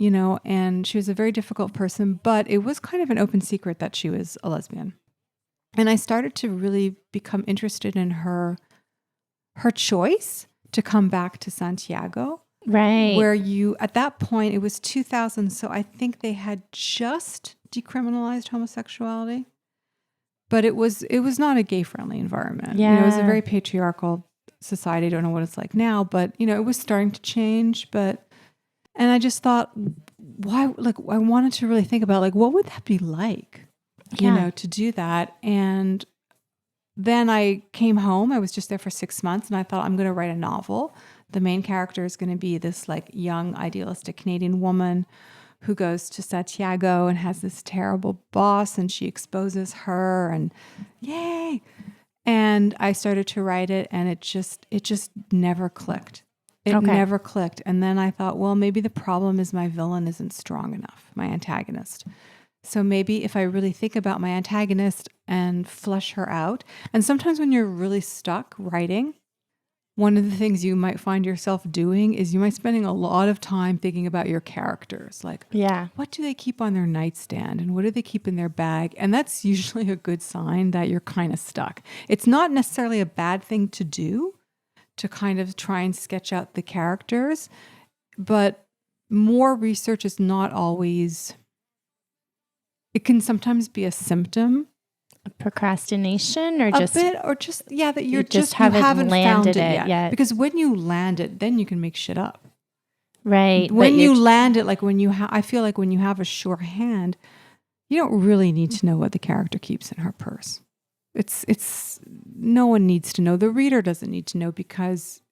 and she was a very difficult person, but it was kind of an open secret that she was a lesbian. And I started to really become interested in her choice to come back to Santiago. Right. Where at that point, it was 2000, so I think they had just decriminalized homosexuality, but it was not a gay-friendly environment. Yeah. It was a very patriarchal society. I don't know what it's like now, but it was starting to change. And I just thought, why? Like, I wanted to really think about like, what would that be like, to do that. And then I came home. I was just there for 6 months, and I thought, I'm going to write a novel. The main character is going to be this like young, idealistic Canadian woman who goes to Santiago and has this terrible boss, and she exposes her, and yay. And I started to write it, and it just never clicked. It never clicked. And then I thought, well, maybe the problem is my villain isn't strong enough, my antagonist. So maybe if I really think about my antagonist and flesh her out, and sometimes when you're really stuck writing, one of the things you might find yourself doing is you might spending a lot of time thinking about your characters. Like, what do they keep on their nightstand and what do they keep in their bag? And that's usually a good sign that you're kind of stuck. It's not necessarily a bad thing to do, to kind of try and sketch out the characters, but more research is not always, it can sometimes be a symptom. Procrastination, or that you just haven't found it yet. Because when you land it, then you can make shit up. Right. When you land it, like I feel like when you have a sure hand, you don't really need to know what the character keeps in her purse. It's no one needs to know. The reader doesn't need to know because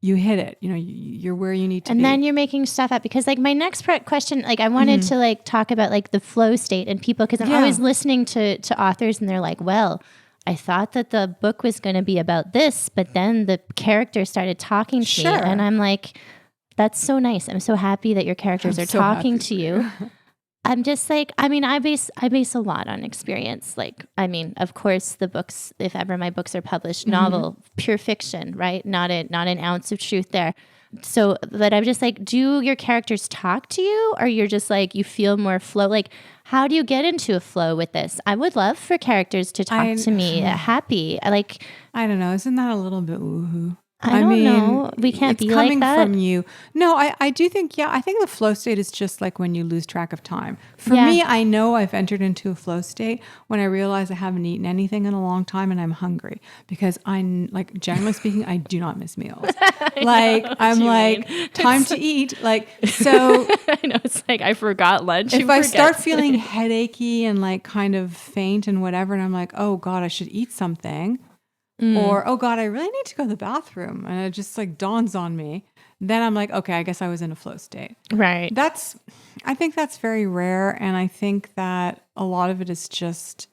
you hit it. You're where you need to be. And then you're making stuff up, because like my next question, like I wanted to like talk about like the flow state and people, because I'm always listening to authors and they're like, well, I thought that the book was going to be about this, but then the character started talking to me, and I'm like, that's so nice. I'm so happy that your characters are talking to you. I'm just like, I mean, I base a lot on experience. Like, I mean, of course, the books, if ever my books are published, novel, pure fiction, right? Not an ounce of truth there. So, but I'm just like, do your characters talk to you, or you're just like, you feel more flow? Like, how do you get into a flow with this? I would love for characters to talk to me happy. I don't know. Isn't that a little bit woohoo? I don't know. We can't be like that. It's coming from you. No, I do think, I think the flow state is just like when you lose track of time. For me, I know I've entered into a flow state when I realize I haven't eaten anything in a long time and I'm hungry, because like, generally speaking, I do not miss meals. Like, I'm like, time to eat. Like, so. I know, it's like, I forgot lunch. If I start feeling headachy and like kind of faint and whatever, and I'm like, oh God, I should eat something. or, oh God, I really need to go to the bathroom. And it just like dawns on me. Then I'm like, okay, I guess I was in a flow state. Right. I think that's very rare. And I think that a lot of it is just,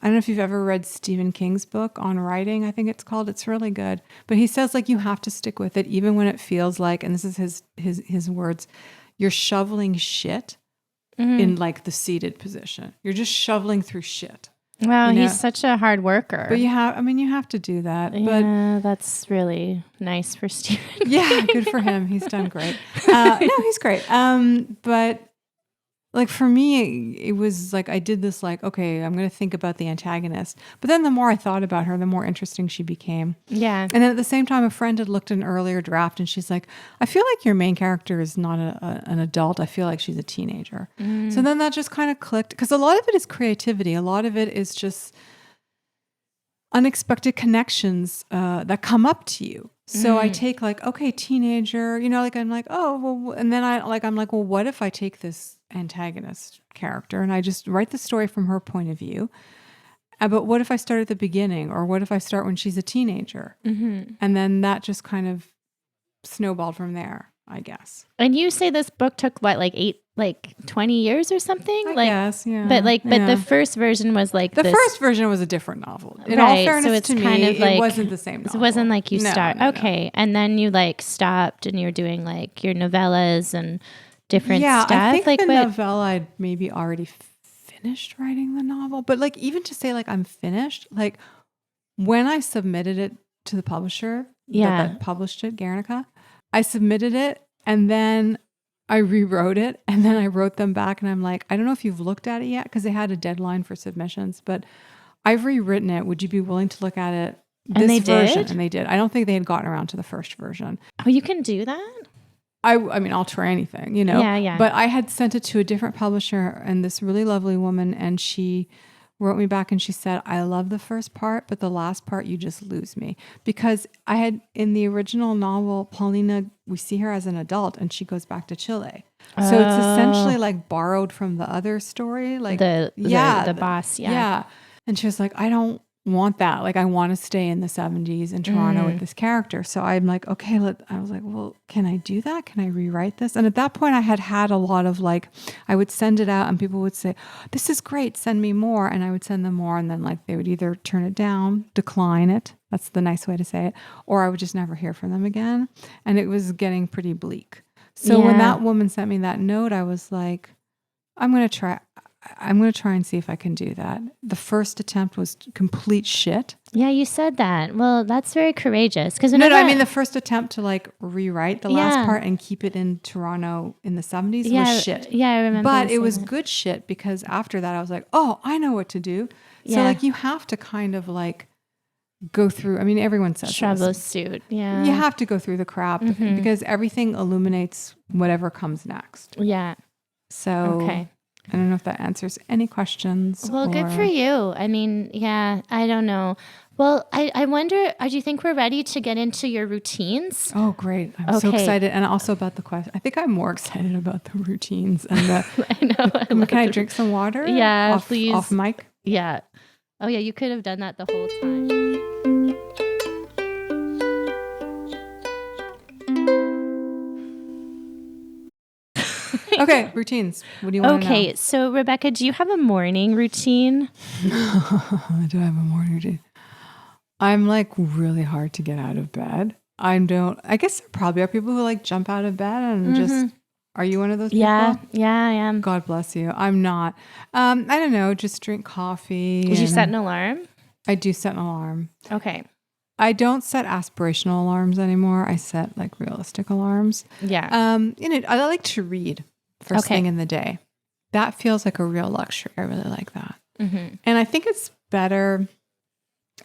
I don't know if you've ever read Stephen King's book on writing, I think it's called. It's really good. But he says like you have to stick with it even when it feels like, and this is his words, you're shoveling shit in like the seated position. You're just shoveling through shit. Well, he's such a hard worker. But you have to do that. Yeah, that's really nice for Stephen. Yeah, good for him. He's done great. No, he's great. But like for me, it was like I did this like, okay, I'm going to think about the antagonist. But then the more I thought about her, the more interesting she became. Yeah. And then at the same time, a friend had looked at an earlier draft and she's like, I feel like your main character is not an adult. I feel like she's a teenager. So then that just kind of clicked because a lot of it is creativity. A lot of it is just unexpected connections that come up to you. So I take like, okay, teenager, like I'm like, oh, well, and then I'm like, well, what if I take this antagonist character and I just write the story from her point of view? But what if I start at the beginning, or what if I start when she's a teenager? And then that just kind of snowballed from there, I guess. And you say this book took what, like 20 years or something? Yes, yeah. But the first version was like the first version was a different novel. In all fairness to me, it wasn't the same novel. It wasn't like you No. And then you like stopped and you're doing like your novellas and different stuff. I think like the novella I'd maybe already finished writing the novel, but like even to say like I'm finished, like when I submitted it to the publisher that published it, Guernica, I submitted it and then I rewrote it and then I wrote them back and I'm like, I don't know if you've looked at it yet because they had a deadline for submissions, but I've rewritten it. Would you be willing to look at it? And they version? did? And they did. I don't think they had gotten around to the first version. Oh, you can do that? I mean, I'll try anything, Yeah. But I had sent it to a different publisher and this really lovely woman, and she wrote me back and she said, I love the first part, but the last part, you just lose me. Because I had, in the original novel, Paulina, we see her as an adult and she goes back to Chile. So it's essentially like borrowed from the other story. Like the boss. Yeah. Yeah. And she was like, I don't want that. Like I want to stay in the 70s in Toronto with this character. So I'm like, okay, I was like, well, can I do that? Can I rewrite this? And at that point I had a lot of like, I would send it out and people would say, this is great, send me more. And I would send them more. And then like they would either turn it down, decline it. That's the nice way to say it. Or I would just never hear from them again. And it was getting pretty bleak. So when that woman sent me that note, I was like, I'm going to try and see if I can do that. The first attempt was complete shit. Yeah, you said that. Well, that's very courageous. Because no, I mean the first attempt to like rewrite the last part and keep it in Toronto in the 70s was shit. Yeah, I remember. But it was good shit because after that I was like, oh, I know what to do. So like you have to kind of like go through. I mean, everyone says troubleshoot. Yeah, you have to go through the crap because everything illuminates whatever comes next. Yeah. So okay. I don't know if that answers any questions. Well, good for you. I mean, yeah, I don't know. Well, I wonder, do you think we're ready to get into your routines? Oh, great. I'm so excited. And also about the question. I think I'm more excited about the routines. And I know. Can I drink some water? Yeah, please. Off mic? Yeah. Oh, yeah, you could have done that the whole time. Okay, routines. What do you want to know? Okay, so Rebecca, do you have a morning routine? Do I have a morning routine? I'm like really hard to get out of bed. I guess there probably are people who like jump out of bed and just, are you one of those people? Yeah, I am. God bless you. I'm not. I don't know, just drink coffee. Did you set an alarm? I do set an alarm. Okay. I don't set aspirational alarms anymore. I set like realistic alarms. Yeah. I like to read first thing in the day. That feels like a real luxury. I really like that. Mm-hmm. And I think it's better.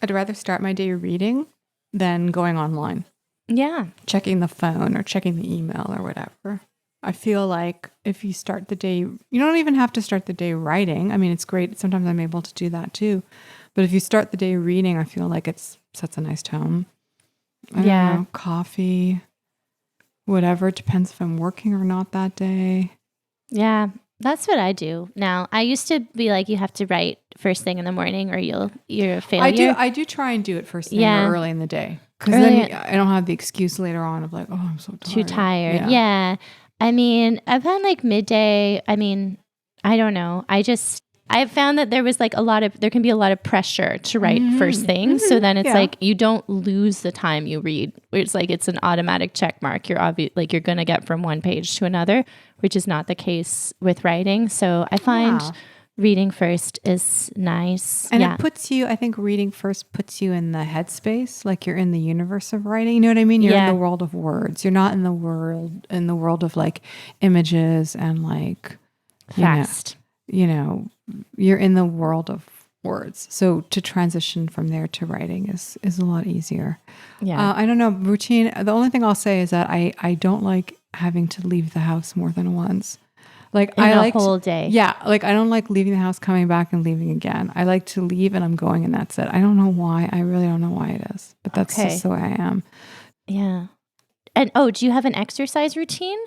I'd rather start my day reading than going online. Yeah. Checking the phone or checking the email or whatever. I feel like if you start the day, you don't even have to start the day writing. I mean, it's great. Sometimes I'm able to do that too. But if you start the day reading, I feel like it sets a nice tone. I don't know, coffee, whatever. It depends if I'm working or not that day. Yeah. That's what I do now. I used to be like, you have to write first thing in the morning or you're a failure. I do try and do it first thing or early in the day. Because then I don't have the excuse later on of like, oh, I'm so tired. Too tired. Yeah. I mean, I've had like midday. I mean, I don't know. I've found that there can be a lot of pressure to write first thing. So then it's like, you don't lose the time you read. It's like, it's an automatic check mark. You're you're going to get from one page to another, which is not the case with writing. So I find reading first is nice. And it puts you, I think reading first puts you in the headspace. Like you're in the universe of writing. You know what I mean? You're in the world of words. You're not in the world of like images and like fast. You're in the world of words. So to transition from there to writing is a lot easier. Yeah. I don't know, routine. The only thing I'll say is that I don't like having to leave the house more than once. Like I like whole day. Yeah. Like I don't like leaving the house, coming back and leaving again. I like to leave and I'm going and that's it. I don't know why. I really don't know why it is, but that's just the way I am. Yeah. And do you have an exercise routine?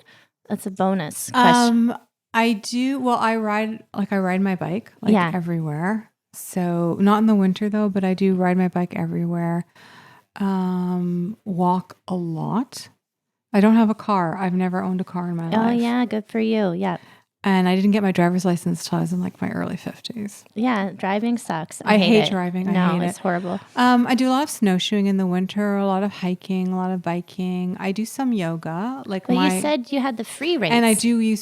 That's a bonus question. I do. Well, I ride my bike everywhere. So not in the winter though, but I do ride my bike everywhere. Walk a lot. I don't have a car. I've never owned a car in my life. Oh yeah. Good for you. Yeah. And I didn't get my driver's license till I was in like my early 50s. Yeah. Driving sucks. I hate driving. No, it's horrible. I do a lot of snowshoeing in the winter, a lot of hiking, a lot of biking. I do some yoga. You said you had the free weights. And I do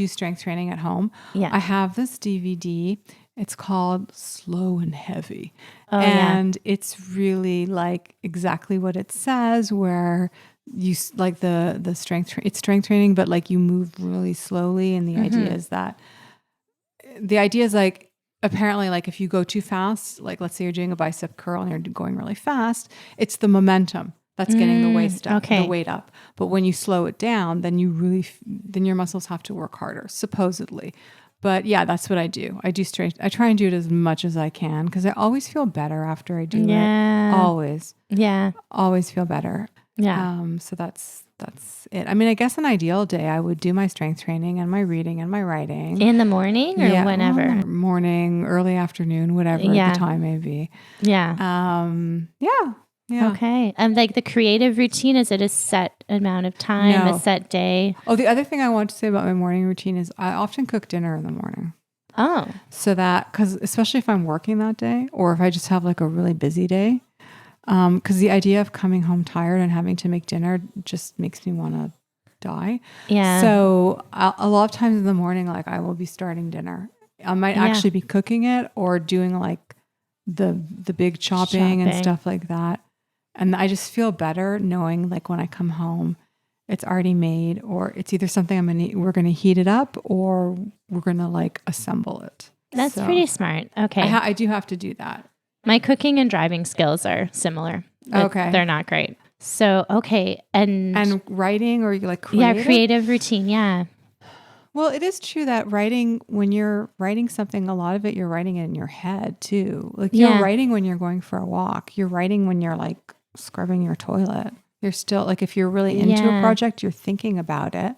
strength training at home. Yeah. I have this DVD. It's called Slow and Heavy. Oh, and it's really like exactly what it says, where you like the strength, it's strength training, but like you move really slowly. And the idea is like, apparently like if you go too fast, like let's say you're doing a bicep curl and you're going really fast, it's the momentum that's getting the weight up. But when you slow it down, then then your muscles have to work harder, supposedly. But yeah, that's what I do. I do strength. I try and do it as much as I can because I always feel better after I do it. Always. Yeah. Always feel better. Yeah. So that's it. I mean, I guess an ideal day, I would do my strength training and my reading and my writing. In the morning or whenever? Morning, early afternoon, whatever the time may be. Yeah. Yeah. Okay. And like the creative routine, is it a set amount of time, a set day? Oh, the other thing I want to say about my morning routine is I often cook dinner in the morning. Oh. So because especially if I'm working that day or if I just have like a really busy day, because the idea of coming home tired and having to make dinner just makes me want to die. Yeah. So a lot of times in the morning, like I will be starting dinner. I might actually be cooking it or doing like the big chopping and stuff like that. And I just feel better knowing like when I come home, it's already made, or it's either something we're going to heat it up or we're going to like assemble it. That's pretty smart. Okay. I do have to do that. My cooking and driving skills are similar. Okay. They're not great. So, okay. And writing or like creative? Yeah, creative routine. Yeah. Well, it is true that when you're writing something, a lot of it, you're writing it in your head too. Like you're writing when you're going for a walk. You're writing when you're like scrubbing your toilet. You're still like, if you're really into a project, you're thinking about it.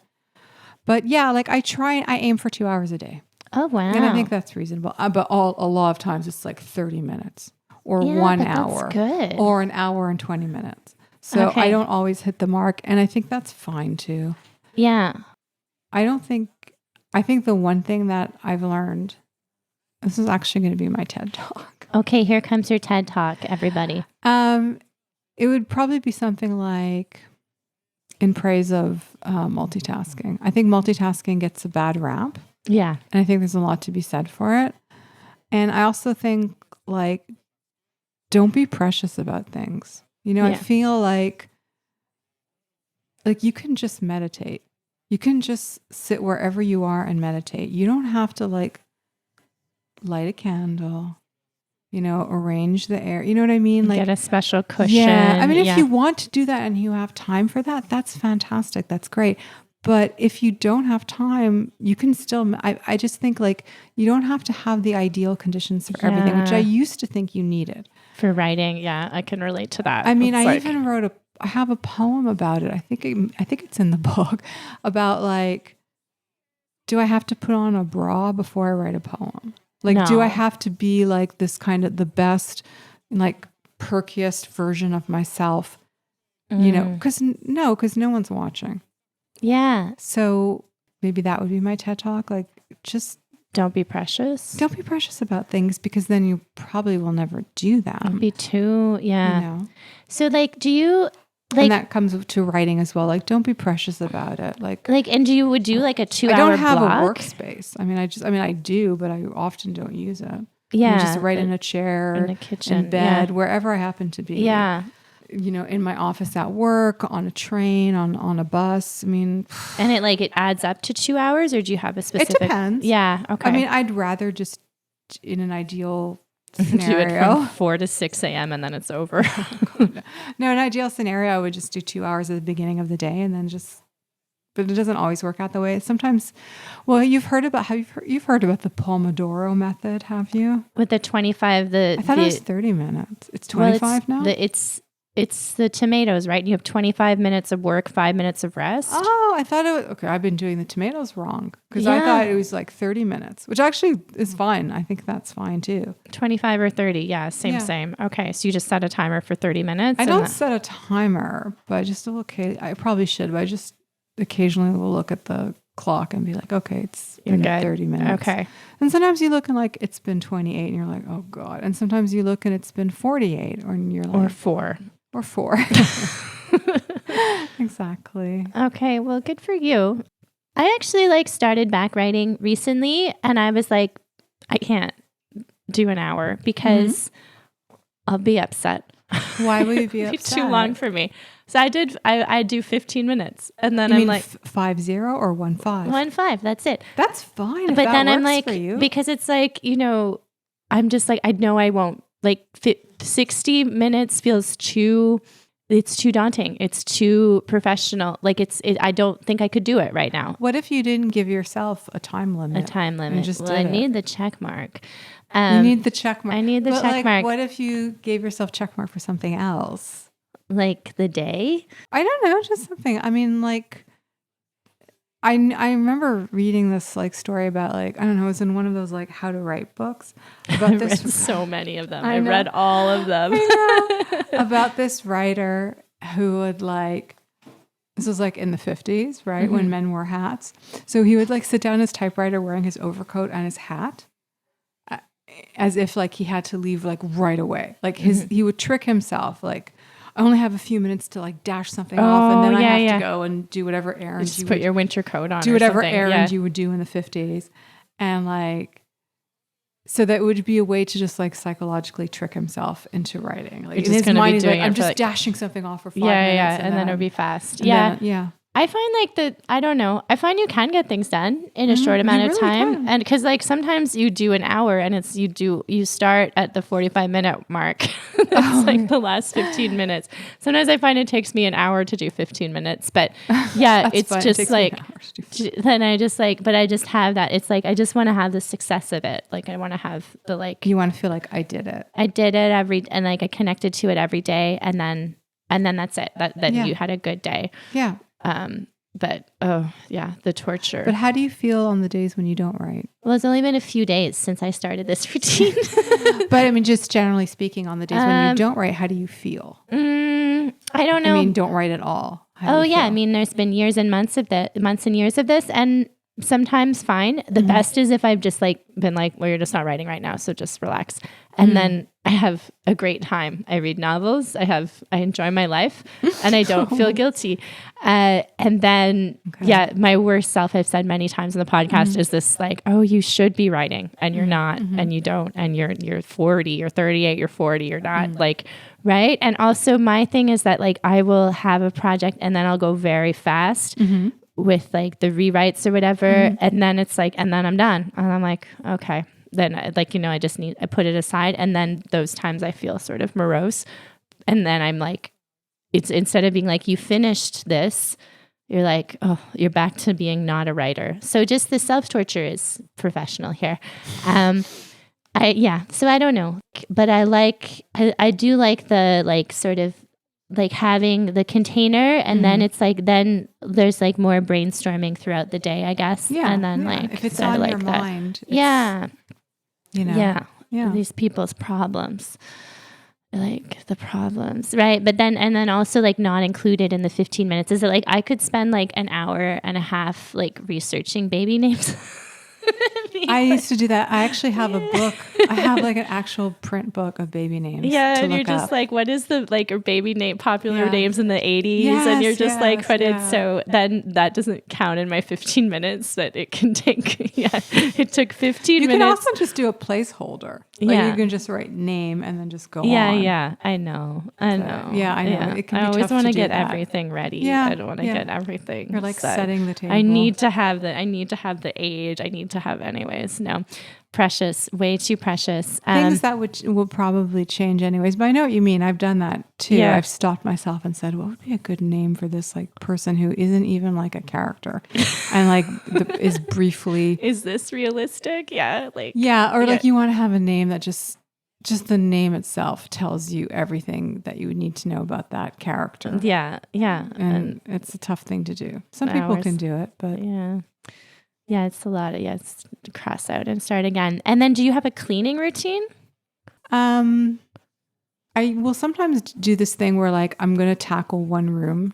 But yeah, like I aim for 2 hours a day. Oh, wow. And I think that's reasonable. But a lot of times it's like 30 minutes or 1 hour. That's good. Or an hour and 20 minutes. So I don't always hit the mark. And I think that's fine too. Yeah. I think the one thing that I've learned, this is actually going to be my TED Talk. Okay, here comes your TED Talk, everybody. It would probably be something like in praise of multitasking. I think multitasking gets a bad rap. Yeah. And I think there's a lot to be said for it. And I also think like, don't be precious about things. I feel like you can just meditate. You can just sit wherever you are and meditate. You don't have to like light a candle, arrange the air. You know what I mean? Like get a special cushion. Yeah. I mean, if you want to do that and you have time for that, that's fantastic. That's great. But if you don't have time, you can still, I just think like you don't have to have the ideal conditions for everything, which I used to think you needed. For writing. Yeah. I can relate to that. I mean, I even wrote I have a poem about it. I think it's in the book about like do I have to put on a bra before I write a poem? Like, No. do I have to be like this kind of the best, like perkiest version of myself? You know, because no one's watching. Yeah. So maybe that would be my TED Talk. Like, just don't be precious. Don't be precious about things, because then you probably will never do them. Don't be too, yeah. You know? So like, do you like, and that comes to writing as well. Like, don't be precious about it. Like, and would do like a 2 hour I don't have block? a workspace. I do, but I often don't use it. Yeah. I just write in a chair, in the kitchen, in bed, wherever I happen to be. Yeah. You know, in my office, at work, on a train, on a bus. I mean, and it adds up to 2 hours, or do you have a specific? It depends. Yeah. Okay. I mean, I'd rather just, in an ideal do scenario, it from 4 to 6 a.m. and then it's over. No, an ideal scenario, I would just do 2 hours at the beginning of the day, and then but it doesn't always work out that way. Sometimes, well, you've heard about the Pomodoro method, have you? With the 25, I thought it was 30 minutes. It's 25 now? It's the tomatoes, right? You have 25 minutes of work, 5 minutes of rest. Oh, I thought it was, okay, I've been doing the tomatoes wrong, because I thought it was like 30 minutes, which actually is fine. I think that's fine too. 25 or 30. Yeah, same. Okay, so you just set a timer for 30 minutes? I don't set a timer, but I just I probably should, but I just occasionally will look at the clock and be like, okay, it's been 30 minutes. Okay. And sometimes you look and like it's been 28 and you're like, oh God. And sometimes you look and it's been 48 and you're like, or 4. Or 4. Exactly. Okay, well, good for you. I actually started back writing recently, and I was like, I can't do an hour because I'll be upset. Why will you be It'll upset? be too long for me. So I do 15 minutes, and then you I'm mean like 5-0 or 1-5? 1-5. That's it. That's fine. If but that then works I'm like, for you. because it's like, I'm just like, I know I won't. 60 minutes feels it's too daunting. It's too professional. I don't think I could do it right now. What if you didn't give yourself a time limit? I need the check mark. You need the check mark. I need the check mark. What if you gave yourself check mark for something else? Like the day? I don't know, just something. I mean, I remember reading this story about I don't know, it was in one of those how to write books about this. Read so many of them. I read all of them. I know. About this writer who would this was in the 50s, right? When men wore hats. So he would sit down at his typewriter wearing his overcoat and his hat as if he had to leave right away. He would trick himself I only have a few minutes to dash something off, and then I have to go and do whatever errand you put your winter coat on. Do whatever errand you would do in the 50s, and so that would be a way to just psychologically trick himself into writing. In his mind, he's I'm just dashing something off for 5 minutes, and then it'll be fast. Yeah. I find I don't know. I find you can get things done in a short amount of time. Can. And because sometimes you do an hour and you start at the 45-minute mark. That's the last 15 minutes. Sometimes I find it takes me an hour to do 15 minutes, but yeah, it's fun. Just then I just but I just have that. It's I just want to have the success of it. I want to have the you want to feel I did it. I did it and I connected to it every day. And then that's it. That you had a good day. Yeah. But the torture. But how do you feel on the days when you don't write? Well, it's only been a few days since I started this routine. But I mean, just generally speaking, on the days when you don't write, how do you feel? I don't know. I mean, don't write at all. Feel? I mean, there's been years and months and years of this, and sometimes fine. The best is if I've just been well, you're just not writing right now, so just relax. And then I have a great time. I read novels. I enjoy my life, and I don't feel guilty. And then, my worst self, I've said many times in the podcast, is this oh, you should be writing, and you're not, and you don't, and you're 40, you're 38, you're 40, you're not right. And also my thing is that I will have a project and then I'll go very fast. With the rewrites or whatever. And then it's and then I'm done. And I'm okay, then I put it aside. And then those times I feel sort of morose. And then I'm it's instead of being you finished this, you're oh, you're back to being not a writer. So just the self-torture is professional here. So I don't know, but I do like the sort of like having the container, and then it's like, then there's like more brainstorming throughout the day, I guess. Yeah. And then like, if it's so on like your that. mind, Yeah. you know, Yeah. These people's problems, like the problems, right? But then, and then also like not included in the 15 minutes. Is it like I could spend like an hour and a half like researching baby names? I used to do that. I actually have a book. I have like an actual print book of baby names. Yeah, to and you're look just up. like, what is the like baby name, popular names in the 80s? And you're just like, but it's so then that doesn't count in my 15 minutes, but it can take, it took 15 You minutes. can also just do a placeholder. Like you can just write name and then just go on. Yeah, I know. Yeah, I know. It can be I always tough want to to get do that. everything ready. Yeah, I don't want to get everything. You're like set. setting the table. I need to have the age. I need to have anyways. No. Precious, way too precious. Things that will probably change anyways. But I know what you mean. I've done that too. Yeah. I've stopped myself and said, what would be a good name for this like person who isn't even like a character and like is briefly. Is this realistic? Yeah. Like, or like you want to have a name that just the name itself tells you everything that you would need to know about that character. Yeah. And it's a tough thing to do. Some people can do it, but yeah, it's a lot of it's cross out and start again. And then, do you have a cleaning routine? I will sometimes do this thing where like I'm going to tackle one room.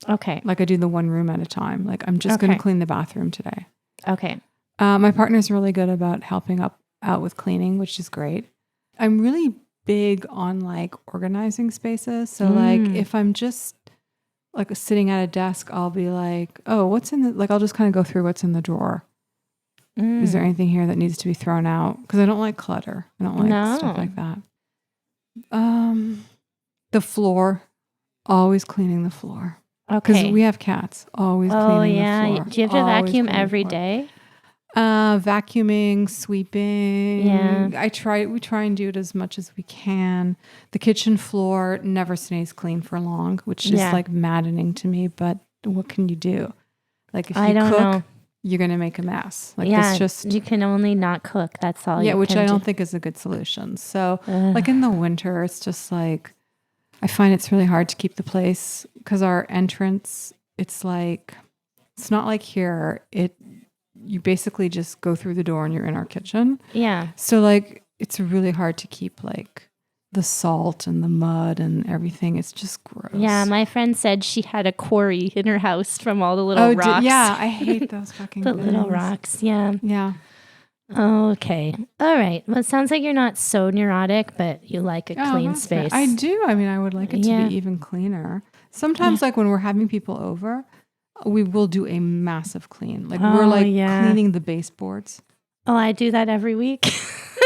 Okay. Like I do the one room at a time. Like I'm just going to clean the bathroom today. Okay. My partner's really good about helping out with cleaning, which is great. I'm really big on like organizing spaces. So like if I'm just like sitting at a desk, I'll be like, oh, what's in the, like, I'll just kind of go through what's in the drawer. Is there anything here that needs to be thrown out? Because I don't like clutter. I don't like stuff like that. The floor, always cleaning the floor. Okay. Because we have cats, always cleaning the floor. Do you have to vacuum every day? Vacuuming, sweeping. Yeah. We try and do it as much as we can. The kitchen floor never stays clean for long, which is like maddening to me, but what can you do? Like if you cook, you're going to make a mess. Like it's just, you can only not cook. That's all. Yeah. Which I don't think is a good solution. So like in the winter, it's just like, I find it's really hard to keep the place because our entrance, it's like, it's not like here. You basically just go through the door and you're in our kitchen. Yeah. So like, it's really hard to keep like the salt and the mud and everything. It's just gross. Yeah. My friend said she had a quarry in her house from all the little rocks. Yeah. I hate those fucking the things. little rocks. Yeah. Yeah. Okay. All right. Well, it sounds like you're not so neurotic, but you like a clean space. Fair. I do. I mean, I would like it to be even cleaner. Sometimes like when we're having people over, we will do a massive clean. Like we're like cleaning the baseboards. Oh, I do that every week.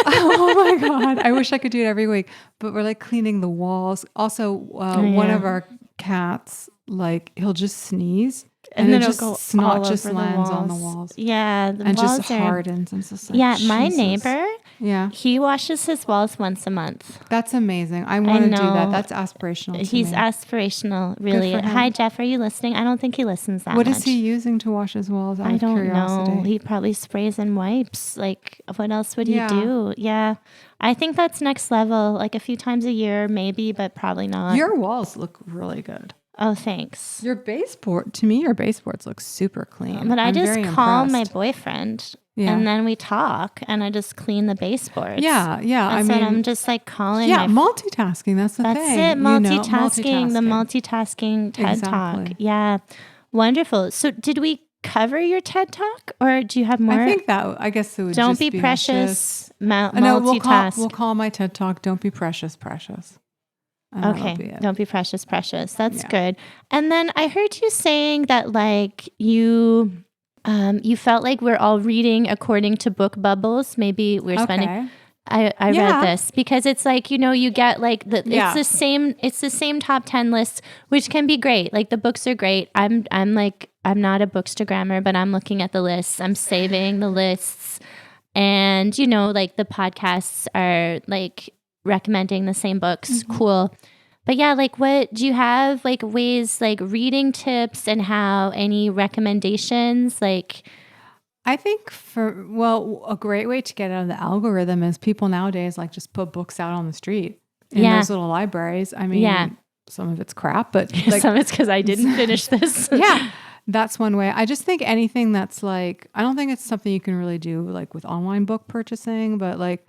Oh my God. I wish I could do it every week, but we're like cleaning the walls. Also, one of our cats, like he'll just sneeze and then just snot just lands on the walls. Yeah. The and walls just hardens and just like, my Jesus. neighbor, he washes his walls once a month. That's amazing. I want to do that. That's aspirational. He's aspirational, really. Hi, Jeff. Are you listening? I don't think he listens that much. What is he using to wash his walls? I don't know. He probably sprays and wipes. Like, what else would he do? Yeah. I think that's next level. Like a few times a year, maybe, but probably not. Your walls look really good. Oh, thanks. Your baseboards look super clean. But I just call my boyfriend and then we talk and I just clean the baseboards. Yeah. That's what I'm just like calling. Yeah, multitasking. That's the thing. That's it. Multitasking. The multitasking TED Talk. Yeah. Wonderful. So did we cover your TED Talk or do you have more? I guess it would Don't just be precious. Multitask. No, we'll call my TED Talk, Don't Be Precious. Okay. Don't be precious. That's good. And then I heard you saying that like you felt like we're all reading according to book bubbles. Maybe we're spending. I read this because it's like, you get like it's the same top 10 lists, which can be great. Like the books are great. I'm not a bookstagrammer, but I'm looking at the lists. I'm saving the lists, and like the podcasts are like recommending the same books. Mm-hmm. Cool. But yeah, like what do you have like ways, like reading tips and how any recommendations? Like I think a great way to get out of the algorithm is people nowadays like just put books out on the street in those little libraries. I mean, some of it's crap, but like, some of it's because I didn't finish this. Yeah. That's one way. I just think anything that's like, I don't think it's something you can really do like with online book purchasing, but like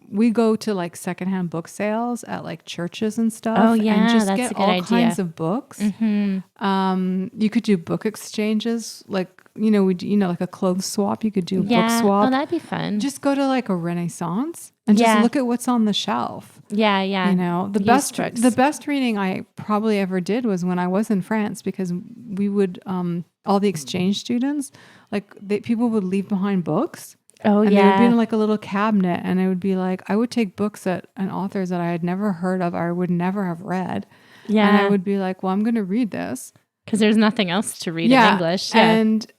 we go to like secondhand book sales at like churches and stuff. Oh yeah, and just that's get a good all idea. kinds of books. You could do book exchanges, like like a clothes swap. You could do a book swap. Oh, that'd be fun. Just go to like a Renaissance and just look at what's on the shelf. Yeah. The best reading I probably ever did was when I was in France, because we would all the exchange students, people would leave behind books. Oh, and yeah. they would be in like a little cabinet, and it would be like, I would take books and authors that I had never heard of, or I would never have read. Yeah. And I would be like, well, I'm going to read this. Because there's nothing else to read in English. Yeah. And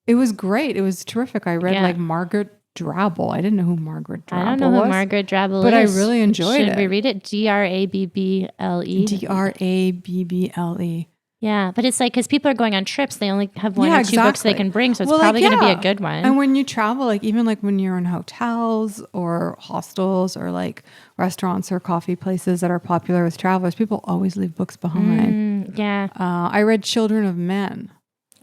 it was great. It was terrific. I read like Margaret Drabble. I didn't know who Margaret Drabble was. I don't know who Margaret Drabble is. But I really enjoyed it. Should we read it? Drabble. Drabble. Yeah, but it's like, because people are going on trips, they only have one or two books they can bring, so it's probably going to be a good one. And when you travel, like even like when you're in hotels or hostels or like restaurants or coffee places that are popular with travelers, people always leave books behind. I read Children of Men.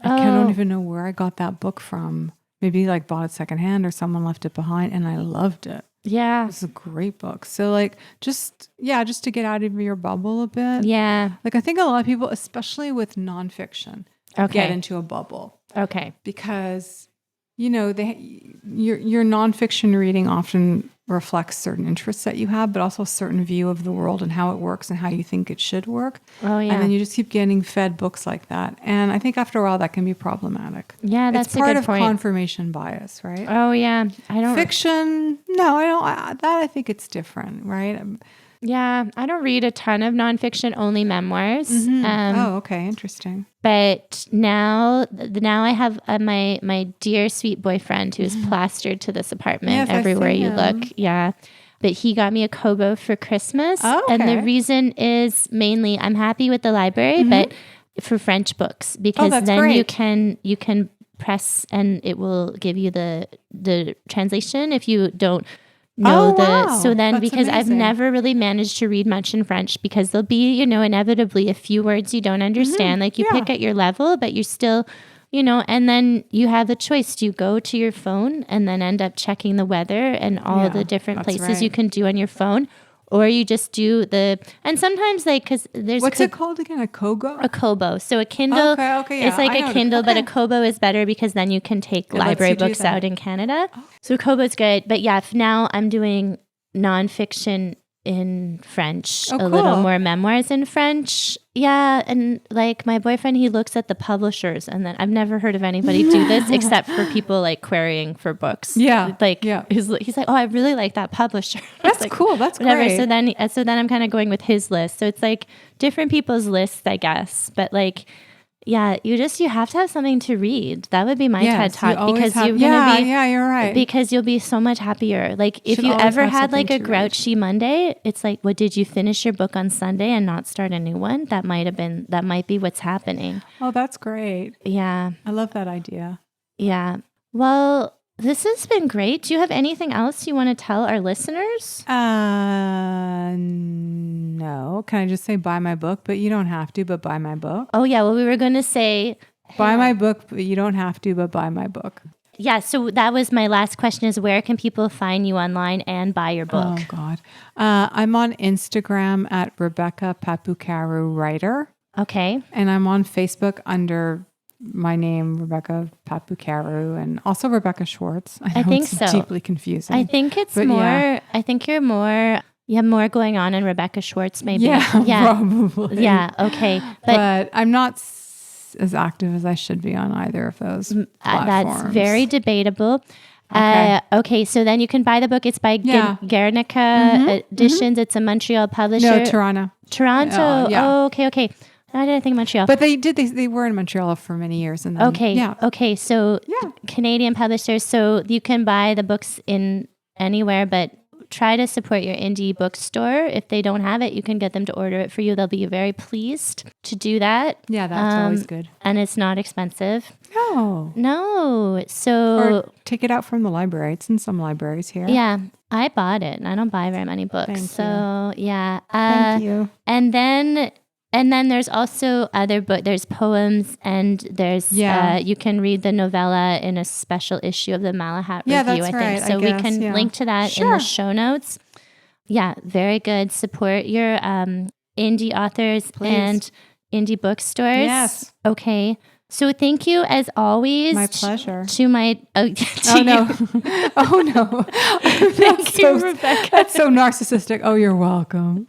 I don't even know where I got that book from. Maybe like bought it secondhand or someone left it behind, and I loved it. Yeah. It's a great book. So like, just to get out of your bubble a bit. Yeah. Like I think a lot of people, especially with nonfiction, get into a bubble. Okay. Because, your nonfiction reading often reflects certain interests that you have, but also a certain view of the world and how it works and how you think it should work. Oh, yeah. And then you just keep getting fed books like that. And I think after a while that can be problematic. Yeah, that's a good point. It's part of confirmation bias, right? Oh, yeah. Fiction, no, I don't. I think it's different, right? Yeah, I don't read a ton of nonfiction, only memoirs. Okay, interesting. But now I have my dear sweet boyfriend who is plastered to this apartment everywhere you look. Yeah. But he got me a Kobo for Christmas. Oh, okay. And the reason is mainly I'm happy with the library, but for French books, because then great. you can press and it will give you the translation if you don't know so then that's because amazing. I've never really managed to read much in French, because there'll be, inevitably a few words you don't understand. Like you pick at your level, but you're still, and then you have the choice. Do you go to your phone and then end up checking the weather and all the different places you can do on your phone? Or you just do and sometimes because there's... What's it called again? A Kobo? A Kobo. So a Kindle, okay, it's like a Kindle, but a Kobo is better because then you can take library books out in Canada. So Kobo's good. But now I'm doing nonfiction in French, little more memoirs in French. Yeah, and like my boyfriend, he looks at the publishers, and then I've never heard of anybody do this except for people like querying for books. Yeah, he's like, oh, I really like that publisher. That's cool. That's whatever. Great. So then I'm kind of going with his list. So it's like different people's lists, I guess. But like, yeah, you have to have something to read. That would be my TED Talk, because you're right. Because you'll be so much happier. Like if you ever had like a grouchy Monday, it's like, what, did you finish your book on Sunday and not start a new one? That might be what's happening. Oh, that's great. Yeah. I love that idea. Yeah. Well, this has been great. Do you have anything else you want to tell our listeners? No. Can I just say buy my book? But you don't have to, but buy my book. Oh, yeah. Well, we were going to say... Buy my book, but you don't have to, but buy my book. Yeah. So that was my last question, is where can people find you online and buy your book? Oh, God. I'm on Instagram at Rebecca Păpucaru Writer. Okay. And I'm on Facebook under... my name, Rebecca Păpucaru, and also Rebecca Schwarz. I think it's so. Deeply confusing. I think it's more. Yeah. I think you have more going on in Rebecca Schwarz, maybe. Yeah, probably. Yeah. Okay. But I'm not as active as I should be on either of those platforms. That's very debatable. Okay. So then you can buy the book. It's by Guernica Editions. It's a Montreal publisher. No, Toronto. Oh, okay. I didn't think Montreal. But they were in Montreal for many years. And then, Okay. So Canadian publishers. So you can buy the books in anywhere, but try to support your indie bookstore. If they don't have it, you can get them to order it for you. They'll be very pleased to do that. Yeah, that's always good. And it's not expensive. No. So or take it out from the library. It's in some libraries here. Yeah. I bought it and I don't buy very many books. Thank you. Yeah. Thank you. And then And then there's also other books. There's poems, and there's you can read the novella in a special issue of the Malahat Review, that's I think. right, So we can link to that in the show notes. Yeah, very good. Support your indie authors and indie bookstores. Yes. Okay. So thank you as always. My pleasure. To my no. Oh no. Thank you, Rebecca. That's so narcissistic. Oh, you're welcome.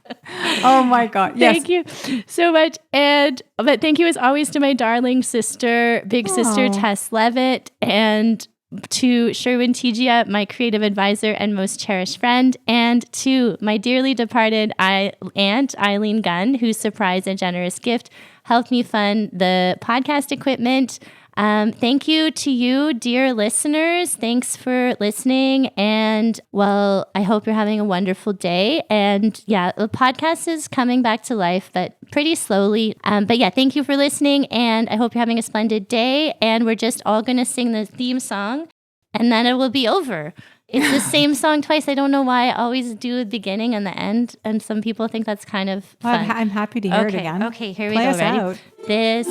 Oh my God. Yes. Thank you so much. But thank you as always to my darling sister, big sister Tess Levitt, and to Sherwin Tigia, my creative advisor and most cherished friend, and to my dearly departed aunt, Eileen Gunn, whose surprise and generous gift helped me fund the podcast equipment. Thank you to you, dear listeners. Thanks for listening. And well, I hope you're having a wonderful day. And yeah, the podcast is coming back to life, but pretty slowly. But yeah, thank you for listening. And I hope you're having a splendid day. And we're just all going to sing the theme song, and then it will be over. It's the same song twice. I don't know why I always do the beginning and the end. And some people think that's kind of fun. I'm happy to hear it again. Okay, here Play we go. us Ready? out. This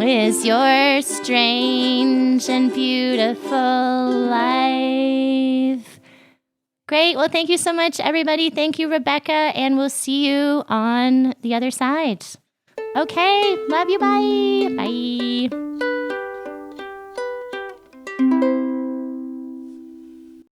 is your strange and beautiful life. Great. Well, thank you so much, everybody. Thank you, Rebecca. And we'll see you on the other side. Okay. Love you. Bye. Bye.